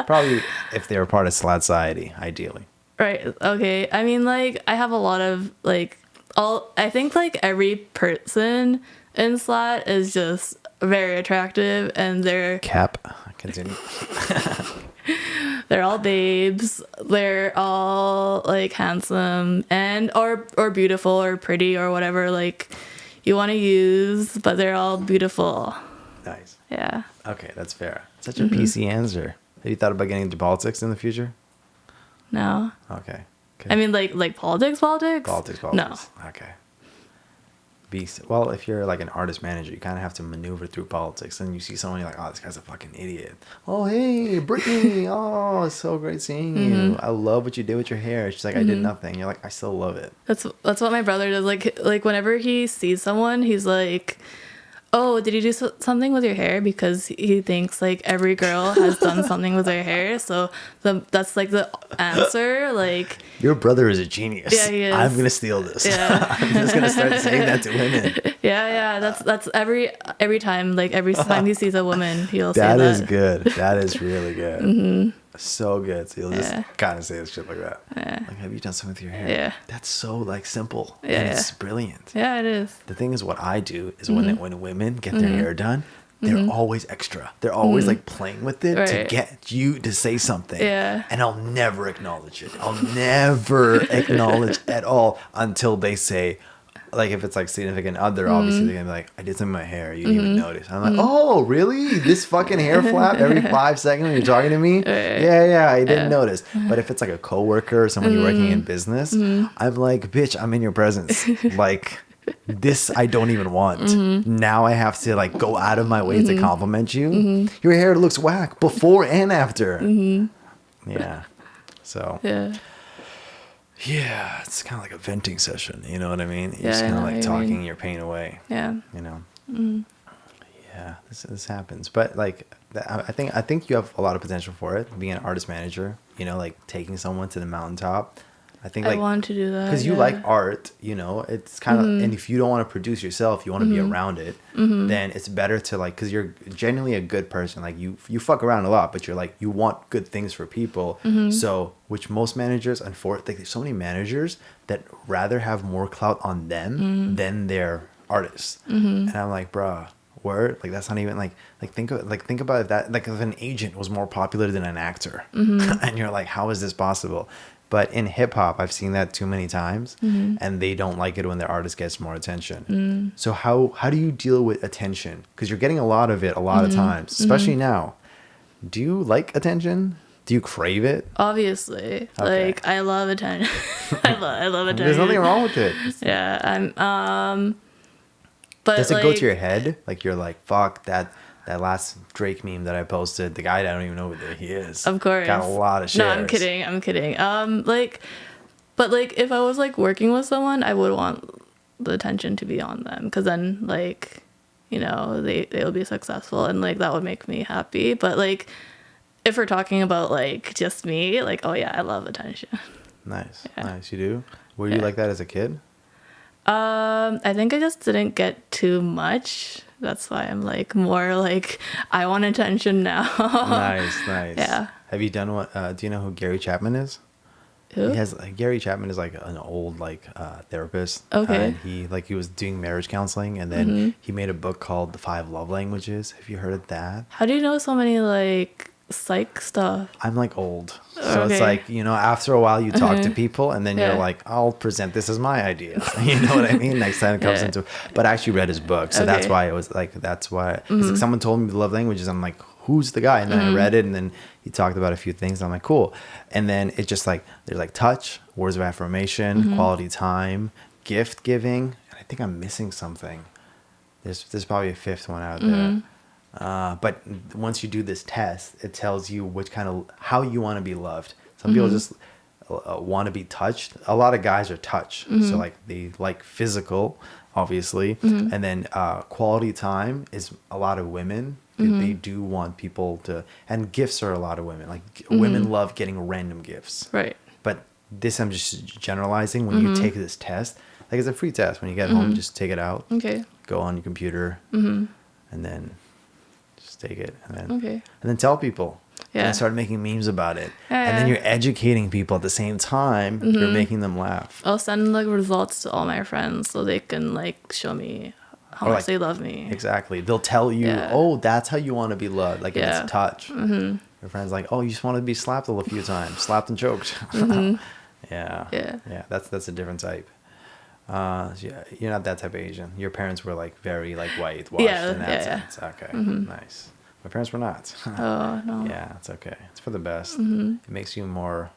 Probably if they were part of Slattciety, ideally. Right. Okay. I mean, like, I have a lot of, like, I think, like, every person in Slat is just very attractive, and they're Continue. they're all babes. They're all, like, handsome and or beautiful or pretty or whatever, like, you want to use, but they're all beautiful. Nice. Yeah. Okay, that's fair. Such a PC answer. Have you thought about getting into politics in the future? No. Okay. I mean, like politics? Politics. No. Okay. Well, if you're like an artist manager, you kind of have to maneuver through politics, and you see someone, you're like, oh, this guy's a fucking idiot. Oh, hey, Brittany. Oh, it's so great seeing you. I love what you did with your hair. She's like, I did nothing. You're like, I still love it. That's what my brother does. Like whenever he sees someone, he's like, oh, did you do something with your hair? Because he thinks like every girl has done something with their hair. So that's like the answer. Like, your brother is a genius. Yeah, he is. I'm gonna steal this. Yeah. I'm just gonna start saying that to women. Yeah. That's every time. Like every time he sees a woman, he'll say that. That is good. That is really good. So good. So you'll just kind of say this shit like that. Yeah. Like, have you done something with your hair? Yeah. That's so like simple. Yeah. And it's brilliant. Yeah, it is. The thing is, what I do is when women get their hair done, they're always extra. They're always like playing with it to Right. get you to say something. Yeah. And I'll never acknowledge it. I'll never acknowledge at all until they say, like, if it's like significant other, obviously they're gonna be like, I did something with my hair, you didn't even notice. I'm like, oh, really? This fucking hair flap every 5 seconds when you're talking to me? Yeah, I didn't notice. But if it's like a coworker or someone you're working in business, I'm like, bitch, I'm in your presence. Like, this I don't even want. Now I have to like go out of my way to compliment you. Your hair looks whack before and after. Yeah. So. Yeah, it's kind of like a venting session. You know what I mean? You're just kind of like talking your pain away. Yeah. You know. Yeah, this happens, but like I think you have a lot of potential for it. Being an artist manager, you know, like taking someone to the mountaintop. I think like I want to do that because you like art. You know, it's kind of and if you don't want to produce yourself, you want to be around it. Then it's better to like because you're genuinely a good person. Like you fuck around a lot, but you're like you want good things for people. So which most managers, unfortunately, there's so many managers that rather have more clout on them than their artists. And I'm like, bruh, word, like that's not even like think about if that like if an agent was more popular than an actor, and you're like, how is this possible? But in hip hop, I've seen that too many times, and they don't like it when their artist gets more attention. So how do you deal with attention? Because you're getting a lot of it a lot of times, especially now. Do you like attention? Do you crave it? Obviously, Okay. like I love attention. I love attention. There's nothing wrong with it. Yeah, but Does it like, go to your head? Like you're like, fuck that last Drake meme that I posted. The guy, I don't even know who he is. Of course, got a lot of shares. No, I'm kidding. But like if I was like working with someone, I would want the attention to be on them because then like, you know, they'll be successful and like that would make me happy. But like if we're talking about like just me, like oh yeah, I love attention. Nice. Yeah. Nice. You do? Were you like that as a kid? I think I just didn't get too much. That's why I'm like more like I want attention now. Nice. Yeah. Have you done what? Do you know who Gary Chapman is? Who? He has Gary Chapman is like an old like therapist. Okay. And he was doing marriage counseling, and then he made a book called The 5 Love Languages. Have you heard of that? How do you know so many like psych stuff? I'm like old, so it's Okay. like, you know, after a while you talk to people, and then you're Yeah. like, I'll present this as my idea. You know what I mean? Next time it comes Yeah. into, but I actually read his book, so that's Okay. why it was like that's why. Because like, someone told me the love languages, I'm like, who's the guy? And then I read it, and then he talked about a few things. And I'm like, cool. And then it just like there's like touch, words of affirmation, quality time, gift giving, and I think I'm missing something. There's probably a fifth one out there. But once you do this test, it tells you how you want to be loved. Some people just want to be touched. A lot of guys are touch, so like they like physical, obviously, and then quality time is a lot of women. They do want people to, and gifts are a lot of women. Like women love getting random gifts. Right. But this I'm just generalizing. When you take this test, like it's a free test. When you get home, just take it out. Okay. Go on your computer, and then just take it, and then tell people. Yeah. And start making memes about it. Yeah, and then yeah. you're educating people at the same time. You're making them laugh. I'll send like results to all my friends so they can like show me how Or, much like, they love me. Exactly. They'll tell you, Yeah. oh, that's how you want to be loved. Like Yeah. it's a touch. Your friend's like, oh, you just want to be slapped a few times. Slapped and choked. Yeah. Yeah. Yeah. That's a different type. So yeah, you're not that type of Asian. Your parents were like very like whitewashed Yeah, in that yeah. sense. Okay. Nice. My parents were not. Oh no. Yeah, it's okay. It's for the best. It makes you more.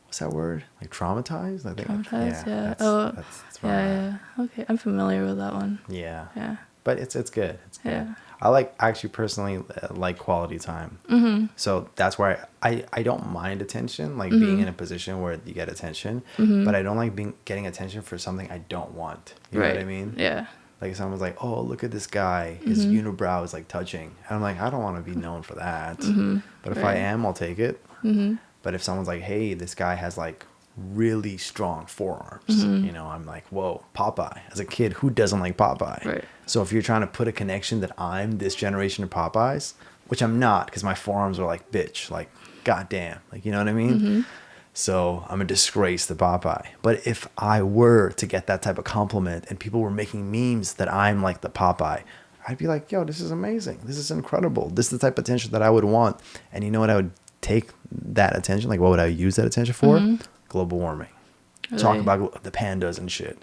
What's that word? Like traumatized? I think. Traumatized, yeah. That's, Oh, that's where I'm at. Yeah. Okay, I'm familiar with that one. Yeah. Yeah. But it's good. It's good. Yeah. I like actually personally like quality time. So that's why I don't mind attention, like being in a position where you get attention, but I don't like getting attention for something I don't want. You know what I mean? Yeah. Like someone's like, oh, look at this guy. His unibrow is like touching. And I'm like, I don't want to be known for that. But if I am, I'll take it. But if someone's like, hey, this guy has like really strong forearms, you know, I'm like, whoa, Popeye. As a kid, who doesn't like Popeye? Right. So if you're trying to put a connection that I'm this generation of Popeyes, which I'm not, because my forearms are like, bitch, like, goddamn. Like, you know what I mean? So I'm a disgrace to Popeye. But if I were to get that type of compliment and people were making memes that I'm like the Popeye, I'd be like, yo, this is amazing. This is incredible. This is the type of attention that I would want. And you know what I would take that attention? Like, what would I use that attention for? Global warming. Talk Really? about the pandas and shit.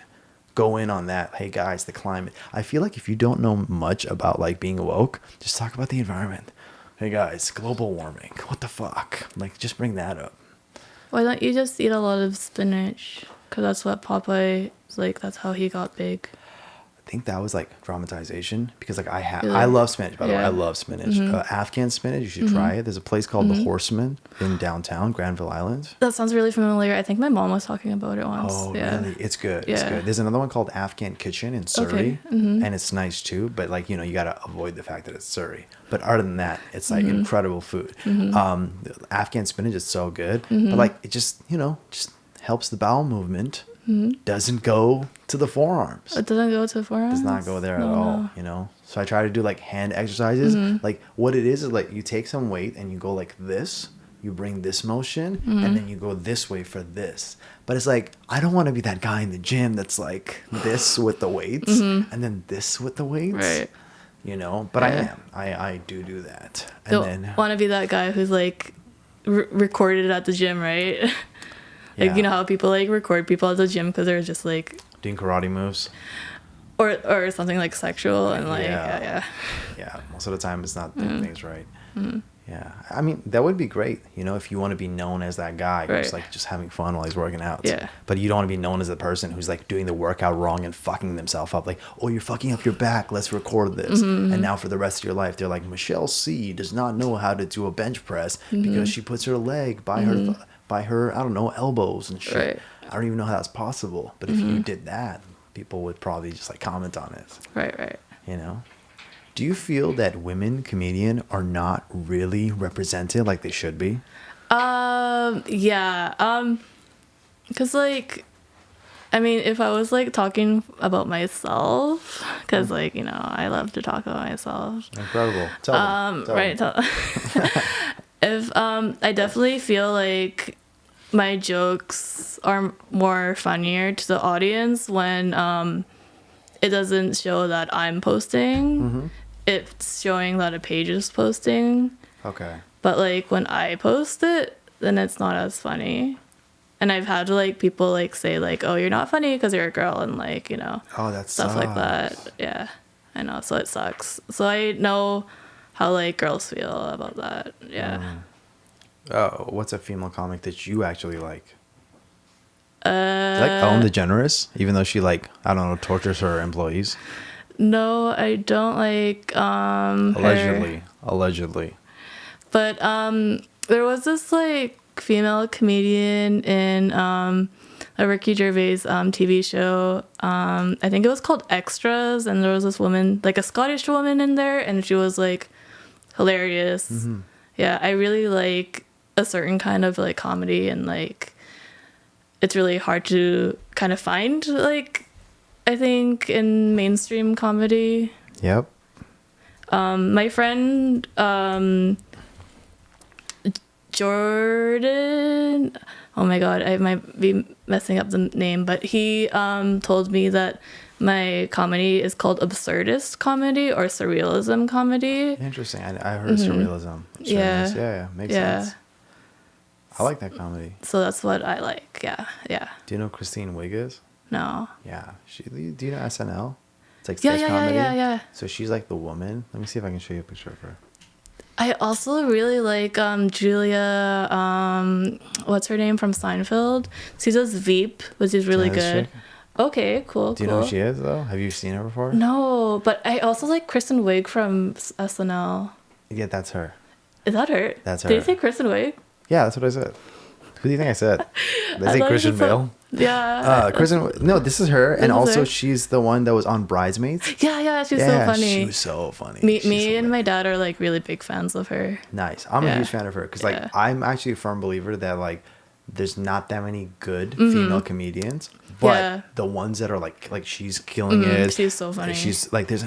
Go in on that. Hey, guys, the climate. I feel like if you don't know much about, like, being woke, just talk about the environment. Hey, guys, global warming. What the fuck? Like, just bring that up. Why don't you just eat a lot of spinach? Because that's what Popeye, like, that's how he got big. I think that was like dramatization because like I Really? love spinach, by the way. Yeah. I love spinach. Afghan spinach, you should try it. There's a place called The Horseman in downtown Granville Island. That sounds really familiar. I think my mom was talking about it once. Oh, Yeah. really? It's good. It's Yeah. good. There's another one called Afghan Kitchen in Surrey, and it's nice too. But like, you know, you gotta avoid the fact that it's Surrey. But other than that, it's like incredible food. The Afghan spinach is so good, but like it just, you know, just helps the bowel movement. Doesn't go to the forearms. It doesn't go to forearms? Does not go there at all, you know. So I try to do like hand exercises. Like what it is like you take some weight and you go like this, you bring this motion, and then you go this way for this. But it's like I don't want to be that guy in the gym that's like this with the weights and then this with the weights. Right. You know, but Yeah. I do that. And Don't then want to be that guy who's like recorded at the gym, right? Like, yeah, you know how people like record people at the gym because they're just like, doing karate moves. or something like sexual and like, Yeah. Yeah, most of the time it's not doing things right. Yeah, I mean that would be great, you know, if you want to be known as that guy who's Right. like just having fun while he's working out. Yeah. But you don't want to be known as the person who's like doing the workout wrong and fucking themselves up. Like, oh, you're fucking up your back. Let's record this. And now for the rest of your life, they're like, Michelle C does not know how to do a bench press because she puts her leg by her I don't know, elbows and shit. Right. I don't even know how that's possible. But if you did that, people would probably just like comment on it. right. You know? Do you feel that women comedian are not really represented like they should be? Yeah. Cause like, I mean, if I was like talking about myself, cause like, you know, I love to talk about myself. Incredible. Tell them. Tell Right. them. If I definitely feel like my jokes are more funnier to the audience when it doesn't show that I'm posting. It's showing that a page is posting. Okay. But like when I post it, then it's not as funny. And I've had like people like say like, oh, you're not funny because you're a girl, and like, you know, Oh, that stuff like that. Yeah, I know. So it sucks. So I know how like girls feel about that. Yeah. Oh, what's a female comic that you actually like? Do you like Ellen DeGeneres, even though she like, I don't know, tortures her employees. No, I don't like her. Allegedly. But there was this like female comedian in a Ricky Gervais TV show. I think it was called Extras, and there was this woman, like a Scottish woman in there, and she was like hilarious. Yeah, I really like a certain kind of like comedy, and like it's really hard to kind of find, like, I think in mainstream comedy. Yep. My friend Jordan, oh my god, I might be messing up the name, but he told me that my comedy is called absurdist comedy or surrealism comedy. Interesting. I heard surrealism. Yeah. Yeah, makes Yeah. sense. I like that comedy. So that's what I like. Yeah. Do you know Christine Wiig is? No. Yeah. Do you know SNL? It's like Yeah, sketch yeah, comedy. yeah. So she's like the woman. Let me see if I can show you a picture of her. I also really like Julia, what's her name from Seinfeld? She does Veep, which is really Janice good. chick? Okay, cool. Do you know who she is though? Have you seen her before? No, but I also like Kristen Wiig from SNL. Yeah, that's her. Is that her? That's Did you her. say Kristen Wiig? Yeah, that's what I said. Who do you think I said? Did I say thought you Christian said Bale? Yeah. No, this is her, and is also her. she's the one that was on Bridesmaids. Yeah, she's Yeah, so funny. she was so funny. Me She's and my dad are like really big fans of her. Nice. I'm a Yeah. huge fan of her because like Yeah. I'm actually a firm believer that like there's not that many good female comedians, but Yeah. the ones that are like she's killing it. She's so funny. She's like there's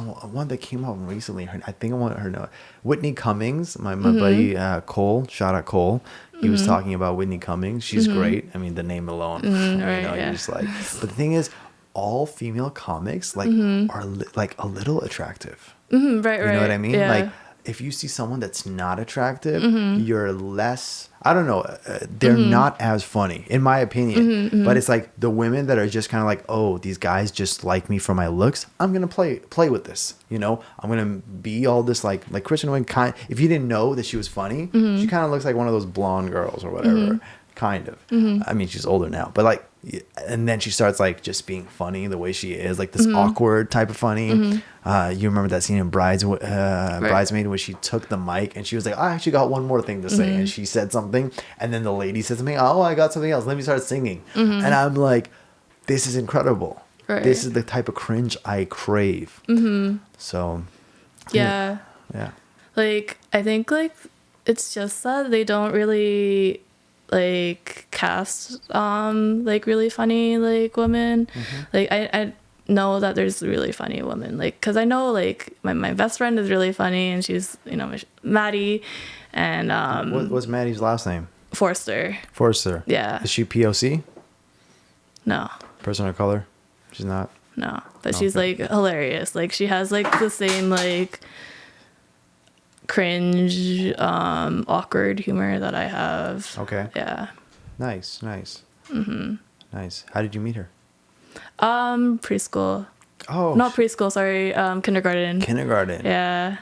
one that came out recently. I think I want her to know. Whitney Cummings, my buddy Cole. Shout out Cole. He was talking about Whitney Cummings. She's great. I mean, the name alone, right, you're yeah. just like. But the thing is, all female comics like are like a little attractive. Right. You know what I mean? Yeah. Like, if you see someone that's not attractive, you're less, I don't know, they're not as funny, in my opinion. But it's like the women that are just kind of like, oh, these guys just like me for my looks. I'm going to play with this, you know? I'm going to be all this like Kristen Wiig, if you didn't know that she was funny, she kind of looks like one of those blonde girls or whatever, kind of. I mean, she's older now, but like, and then she starts like just being funny the way she is, like this awkward type of funny. You remember that scene in Bridesmaid where she took the mic and she was like, I actually got one more thing to say, and she said something, and then the lady said something, oh, I got something else, let me start singing. And I'm like, this is incredible. Right. This is the type of cringe I crave. So Yeah. Like, I think like it's just that they don't really like cast like really funny like women. Like I know that there's really funny women, like, because I know like my best friend is really funny, and she's, you know, Maddie, and what's Maddie's last name? Forster. Yeah. Is she POC? No, Person of color? She's not. no, but she's like hilarious. Like, she has like the same like cringe awkward humor that I have. Okay. Yeah. Nice. Nice. How did you meet her? Preschool. Oh, Not preschool, sorry. Kindergarten. kindergarten. Yeah.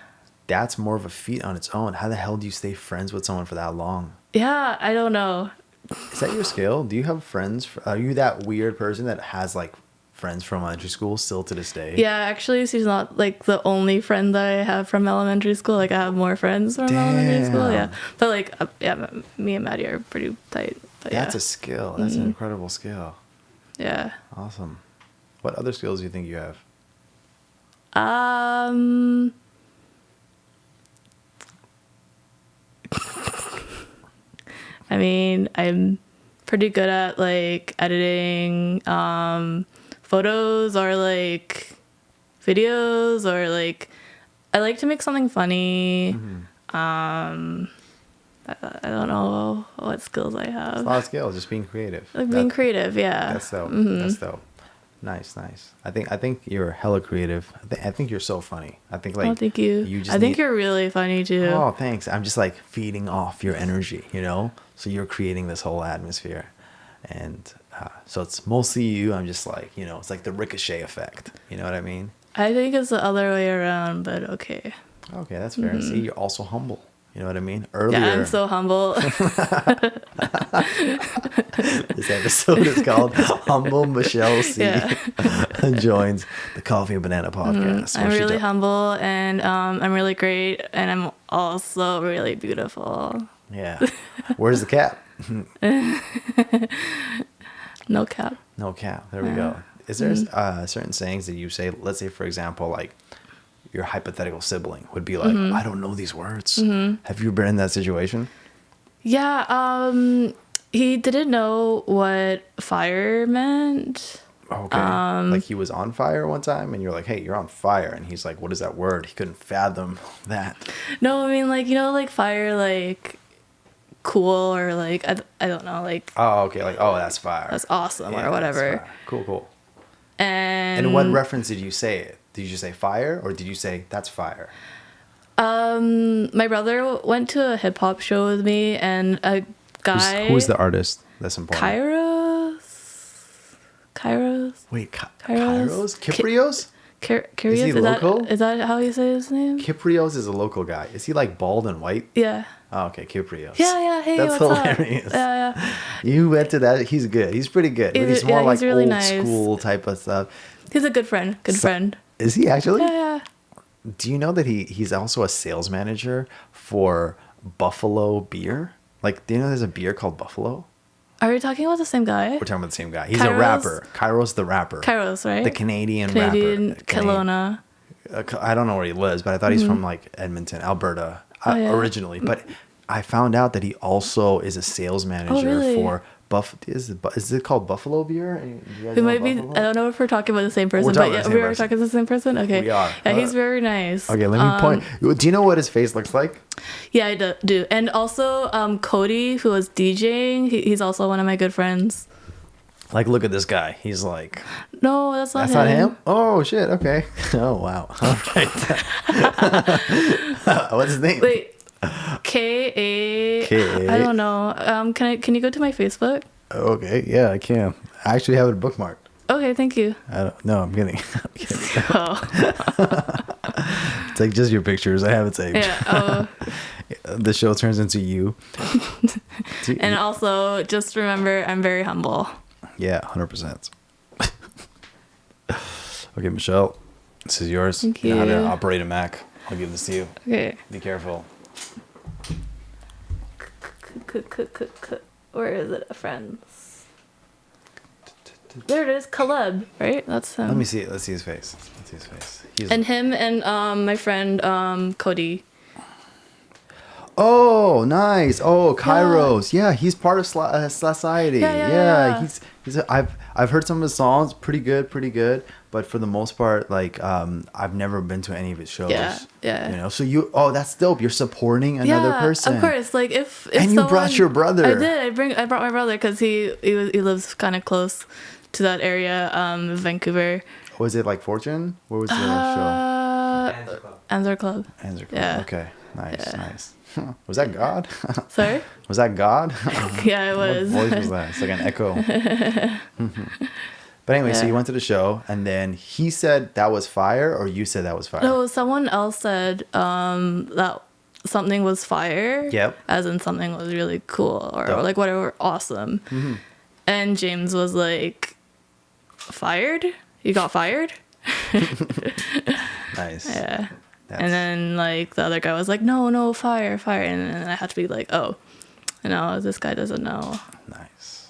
That's more of a feat on its own. How the hell do you stay friends with someone for that long? Yeah, I don't know. Is that your skill? Do you have friends? Are you that weird person that has like friends from elementary school still to this day? Yeah, actually, she's not like the only friend that I have from elementary school. Like, I have more friends from elementary school. Yeah, but like, yeah, me and Maddie are pretty tight. But That's yeah. a skill. That's an incredible skill. Yeah. Awesome. What other skills do you think you have? I mean, I'm pretty good at like editing photos or like videos, or like I like to make something funny. I don't know what skills I have. A lot of skills, just being creative. Like being creative, yeah. That's dope. That's dope. Nice. I think you're hella creative. I think you're so funny. I think like. Oh, thank you. just I think need- you're really funny too. Oh, thanks. I'm just like feeding off your energy, you know? So you're creating this whole atmosphere. And so it's mostly you. I'm just like, you know, it's like the ricochet effect. You know what I mean? I think it's the other way around, but okay. Okay, that's fair. See, you're also humble. You know what I mean? Earlier, Yeah, I'm so humble. this episode is called Humble Michelle C. Yeah. joins the Coffee and Banana podcast. I'm where she really does- humble, and I'm really great, and I'm also really beautiful. Yeah. Where's the cap? No cap. No cap. There we go. Is there certain sayings that you say, let's say, for example, like your hypothetical sibling would be like, I don't know these words. Have you been in that situation? Yeah, he didn't know what fire meant. Okay. Like he was on fire one time and you're like, hey, you're on fire. And he's like, what is that word? He couldn't fathom that. No, I mean, like, you know, like fire, like cool, or like, I don't know, like. Oh, okay. Like, oh, that's fire. That's awesome, Yeah, or whatever. Cool. And In what reference did you say it? Did you say fire or did you say that's fire? My brother went to a hip hop show with me, and a guy. Who's the artist? That's important. Kairos. Wait, Kairos? Kyprios? Kyrios? Is he local? Is that how you say his name? Kyprios is a local guy. Is he like bald and white? Yeah. Oh, okay, Kyprios. Yeah. Hey, that's what's hilarious. up? Yeah. You went to that. He's good. He's pretty good. But he's more like really old nice. school type of stuff. He's a good friend. Friend. Is he actually? Yeah. Do you know that he's also a sales manager for Buffalo beer? Like, do you know there's a beer called Buffalo? Are we talking about the same guy? We're talking about the same guy. He's a Kairos? rapper. Kairos the rapper. Kairos, right? The Canadian Canadian rapper. Kelowna. I don't know where he lives, but I thought he's from like Edmonton, Alberta, originally. But I found out that he also is a sales manager really? for Is it called Buffalo beer? We might be. I don't know if we're talking about the same person, but yeah, we are talking to the same person. Okay, we are. Yeah, he's very nice. Okay, let me point. Do you know what his face looks like? Yeah, I do. And also, Cody, who was DJing, he's also one of my good friends. Like, look at this guy. He's like, no, that's not him. That's not him? Oh, shit. Okay. Oh, wow. Okay. What's his name? Wait. K-A. I don't know. Can you go to my Facebook? Okay. Yeah, I can. I actually have it bookmarked. Okay, thank you. No, I'm kidding. Oh. It's like just your pictures. I have it saved. Yeah. The show turns into you. And also, just remember, I'm very humble. Yeah, 100%. Okay, Michelle, this is yours. Thank You know how you. to operate a Mac. I'll give this to you. Okay. Be careful. Where is it? Friends. There it is. Caleb, right? That's him. Let me see it. Let's see his face. And him and my friend Cody. Oh, nice. Oh, Kairos. Yeah, he's part of Slattciety. Yeah. I've heard some of his songs. Pretty good. But for the most part, like, I've never been to any of his shows. Yeah. You know, so that's dope. You're supporting another person. Of course. Like if and you brought your brother. I did. I brought my brother because he lives kind of close to that area, Vancouver. Was it like Fortune? What was the show? Answer Club. Yeah. Okay. Nice. Was that God? Sorry? Was that God? Yeah, it was. What voice was that? It's like an echo. But anyway, so you went to the show, and then he said that was fire, or you said that was fire? No, someone else said that something was fire. Yep. As in something was really cool, or like whatever, awesome. Mm-hmm. And James was like, fired? You got fired? Nice. Yeah. And then like the other guy was like, no, fire. And then I had to be like, oh, this guy doesn't know. Nice.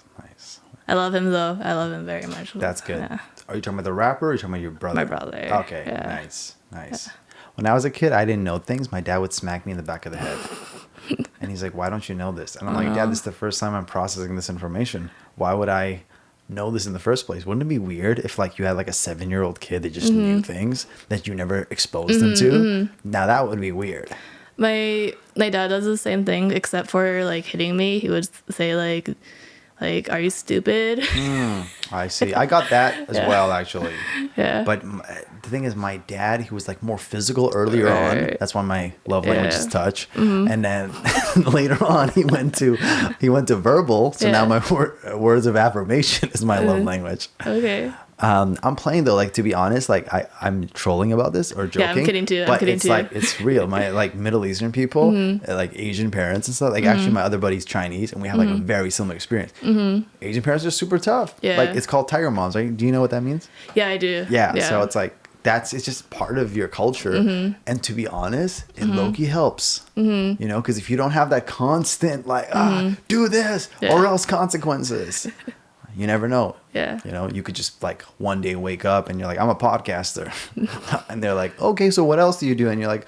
I love him though. I love him very much. That's good. Yeah. Are you talking about the rapper or are you talking about your brother? My brother. Okay. Yeah. Nice. Yeah. When I was a kid, I didn't know things. My dad would smack me in the back of the head. And he's like, why don't you know this? And I'm like, Dad, this is the first time I'm processing this information. Why would I know this in the first place? Wouldn't it be weird if like you had like a 7-year-old kid that just knew things that you never exposed them to? Now that would be weird. My dad does the same thing, except for like hitting me. He would say like, are you stupid? I see. I got that as well, actually. Yeah. But the thing is, my dad, he was like more physical earlier on. That's why my love language is touch. And then later on, he went to verbal. So now my words of affirmation is my love language. Okay. I'm playing though, like to be honest, like I'm trolling about this or joking. Yeah, I'm kidding too. But it's like it's real. My like Middle Eastern people, like Asian parents and stuff. Like actually, my other buddy's Chinese, and we have like a very similar experience. Asian parents are super tough. Yeah. Like it's called tiger moms. Right? Do you know what that means? Yeah, I do. Yeah. So it's like it's just part of your culture. And to be honest, it low-key helps. You know, because if you don't have that constant like do this or else consequences. You never know. Yeah. You know, you could just like one day wake up and you're like, I'm a podcaster. And they're like, okay, so what else do you do? And you're like,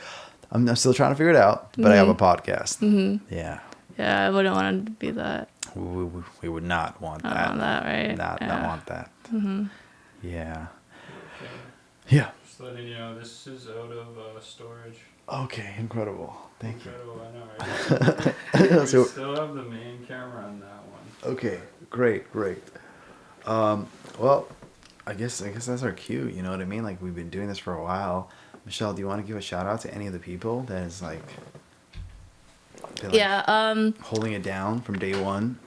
I'm still trying to figure it out, but I have a podcast. Yeah. Yeah, I wouldn't want it to be that. We would not want I that. don't want that, right? Not want that. Yeah. Okay. Yeah. Just letting you know, this is out of storage. Okay, incredible. Thank Incredible, I know, right? you. We So, still have the main camera on that one. okay, great. Well, I guess that's our cue. You know what I mean? Like we've been doing this for a while. Michelle, do you want to give a shout out to any of the people that is like, holding it down from day one?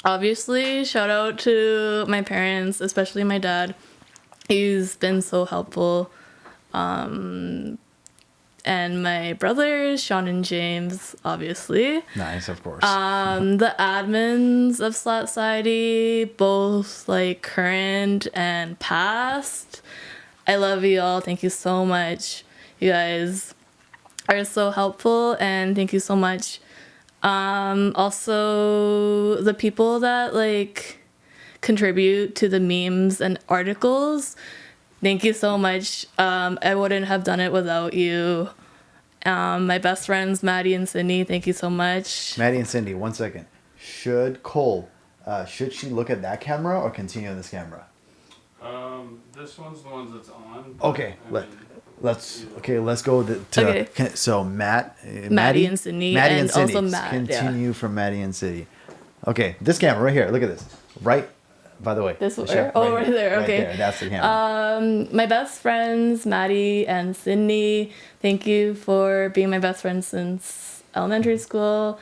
Obviously, shout out to my parents, especially my dad. He's been so helpful. And my brothers, Sean and James, obviously. Nice, of course. The admins of Slattciety, both like current and past. I love you all. Thank you so much. You guys are so helpful, and thank you so much. Also, the people that like contribute to the memes and articles. Thank you so much. I wouldn't have done it without you. My best friends, Maddie and Sydney, thank you so much. Maddie and Cindy, 1 second. Should she look at that camera or continue on this camera? This one's the ones that's on. Okay, let's go to Okay. So Maddie and Sydney, Maddie and Cindy. also Matt, Continue from Maddie and Cindy. Okay, this camera right here. Look at this. Right. By the way. This one? Michelle, Oh, right there. Okay. Right there. That's the camera. My best friends, Maddie and Sydney, thank you for being my best friend since elementary school.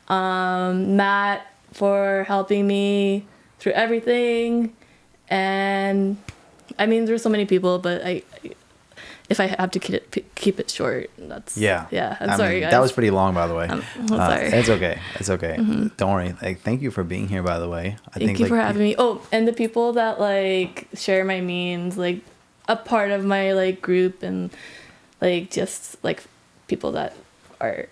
Matt for helping me through everything. And I mean, there's so many people, but if I have to keep it short, that's I'm sorry, guys. That was pretty long, by the way. I'm sorry. It's okay. Don't worry. Like, thank you for being here, by the way. Thank you for having me. Oh, and the people that like share my memes, like a part of my like group, and like just like people that are,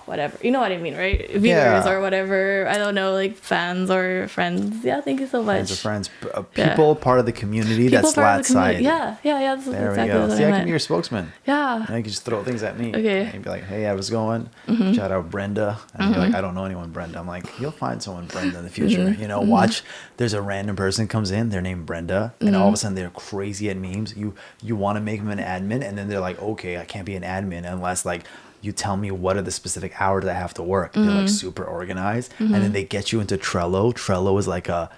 whatever. You know what I mean, right? Viewers or whatever. I don't know, like fans or friends. Yeah, thank you so much. Fans or friends. People part of the community that's Slattciety. Yeah. That's there exactly we go. what See, I I meant. can be your spokesman. Yeah. And you can just throw things at me. Okay. And be like, hey, how's it going? Shout out Brenda. And you're like, I don't know anyone Brenda. I'm like, you'll find someone Brenda in the future. Watch. There's a random person comes in, they're named Brenda, and all of a sudden they're crazy at memes. You want to make them an admin, and then they're like, okay, I can't be an admin unless like you tell me what are the specific hours I have to work. They're like super organized, and then they get you into Trello. Trello is like I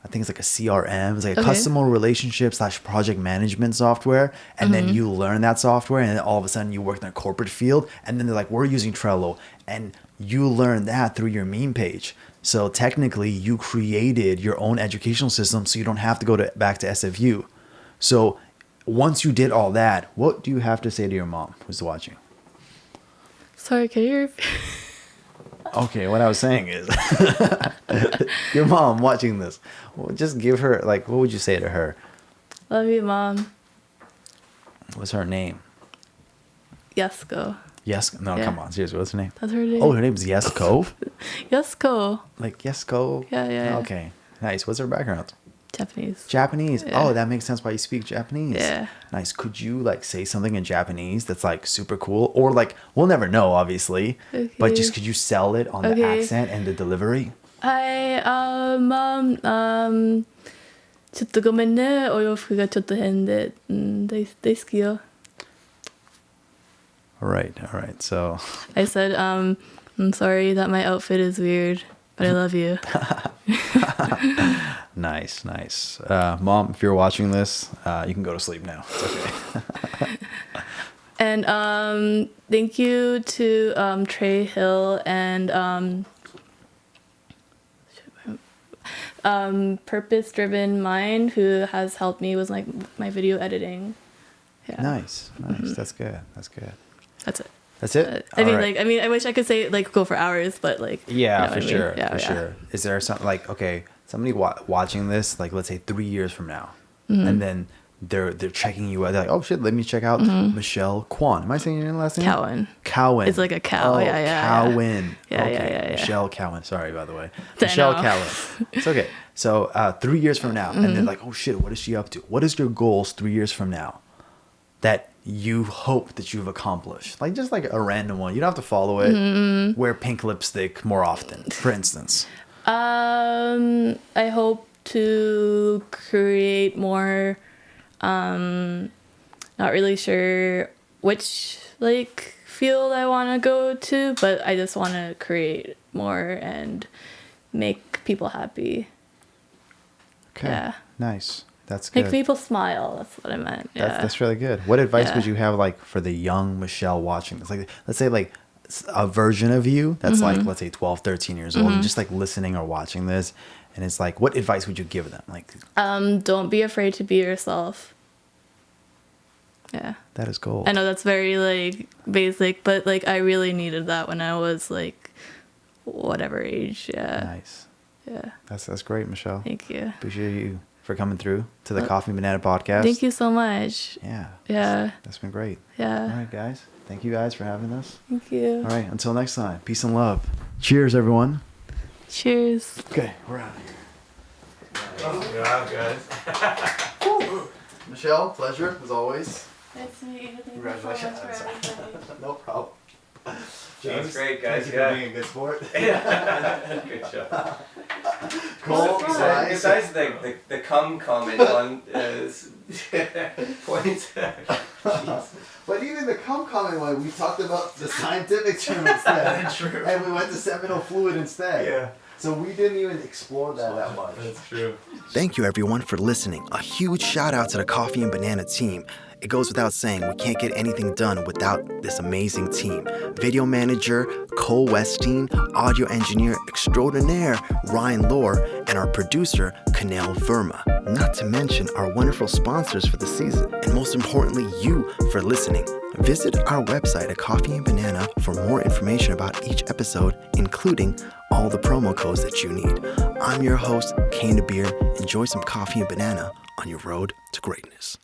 think it's like a CRM. It's like a customer relationship / project management software. And then you learn that software, and then all of a sudden you work in a corporate field, and then they're like, we're using Trello, and you learn that through your meme page. So technically you created your own educational system, so you don't have to go back to SFU. So once you did all that, what do you have to say to your mom who's watching? Sorry, can you repeat? Okay, what I was saying is, your mom watching this, just give her, like, what would you say to her? Love you, Mom. What's her name? Yesko. Yes. No, come on. Seriously, what's her name? That's her name. Oh, her name's Yesko? Yesko. Like Yesko? Yeah. Okay. Nice. What's her background? Japanese. Yeah. Oh, that makes sense why you speak Japanese. Yeah. Nice. Could you like say something in Japanese that's like super cool? Or like, we'll never know, obviously. Okay. But just could you sell it on the accent and the delivery? Hi, Mom. ちょっとごめんね。お洋服がちょっと変で。大好きよ。All right. So I said, I'm sorry that my outfit is weird, but I love you. Nice. Mom, if you're watching this, you can go to sleep now. It's okay. And thank you to Trey Hill and Purpose Driven Mind, who has helped me with like my video editing. Yeah. Nice. That's good. That's it. That's it. I mean, I wish I could say like go for hours, but like for sure. Is there something like, okay, somebody watching this, like let's say 3 years from now, and then they're checking you out. They're like, oh shit, let me check out Michelle Cowan. Am I saying your last name? Cowan. It's like a cow. Oh, yeah. Cowan. Yeah. Okay. Yeah. Michelle Cowan. Sorry, by the way. Michelle Cowan. It's okay. So 3 years from now, and they're like, oh shit, what is she up to? What is your goals 3 years from now? That you hope that you've accomplished? Like just like a random one. You don't have to follow it. Wear pink lipstick more often, for instance. I hope to create more. Not really sure which like field I want to go to, but I just want to create more and make people happy. Okay. Yeah. Nice. That's good. Make people smile. That's what I meant. Yeah. That's really good. What advice Yeah. would you have like for the young Michelle watching this? Like, let's say like a version of you that's like, let's say 12, 13 years old and just like listening or watching this. And it's like, what advice would you give them? Like, Don't be afraid to be yourself. Yeah. that is gold. I know that's very like basic, but like I really needed that when I was like whatever age. Yeah. Nice. Yeah. That's great, Michelle. Thank you. Appreciate you for coming through to the Coffee and Banana podcast. Thank you so much. Yeah. Yeah. That's been great. Yeah. All right, guys. Thank you guys for having us. Thank you. All right. Until next time. Peace and love. Cheers, everyone. Cheers. Okay. We're out of here. Good job, guys. Michelle, pleasure as always. Nice to meet you. Thank Congratulations. No problem. That's great, guys. Thank you for being a good sport. Good job. Cole, Besides the cum comment on points. But even the cum comment one, we talked about the scientific term instead. True. And we went to seminal fluid instead. Yeah. So we didn't even explore that much. That's true. Thank you everyone for listening. A huge shout out to the Coffee and Banana team. It goes without saying, we can't get anything done without this amazing team. Video manager, Cole Weststeyn, audio engineer extraordinaire, Ryan Lohr, and our producer, Kunal Verma. Not to mention our wonderful sponsors for the season, and most importantly, you for listening. Visit our website at Coffee and Banana for more information about each episode, including all the promo codes that you need. I'm your host, Kane Dabir. Enjoy some coffee and banana on your road to greatness.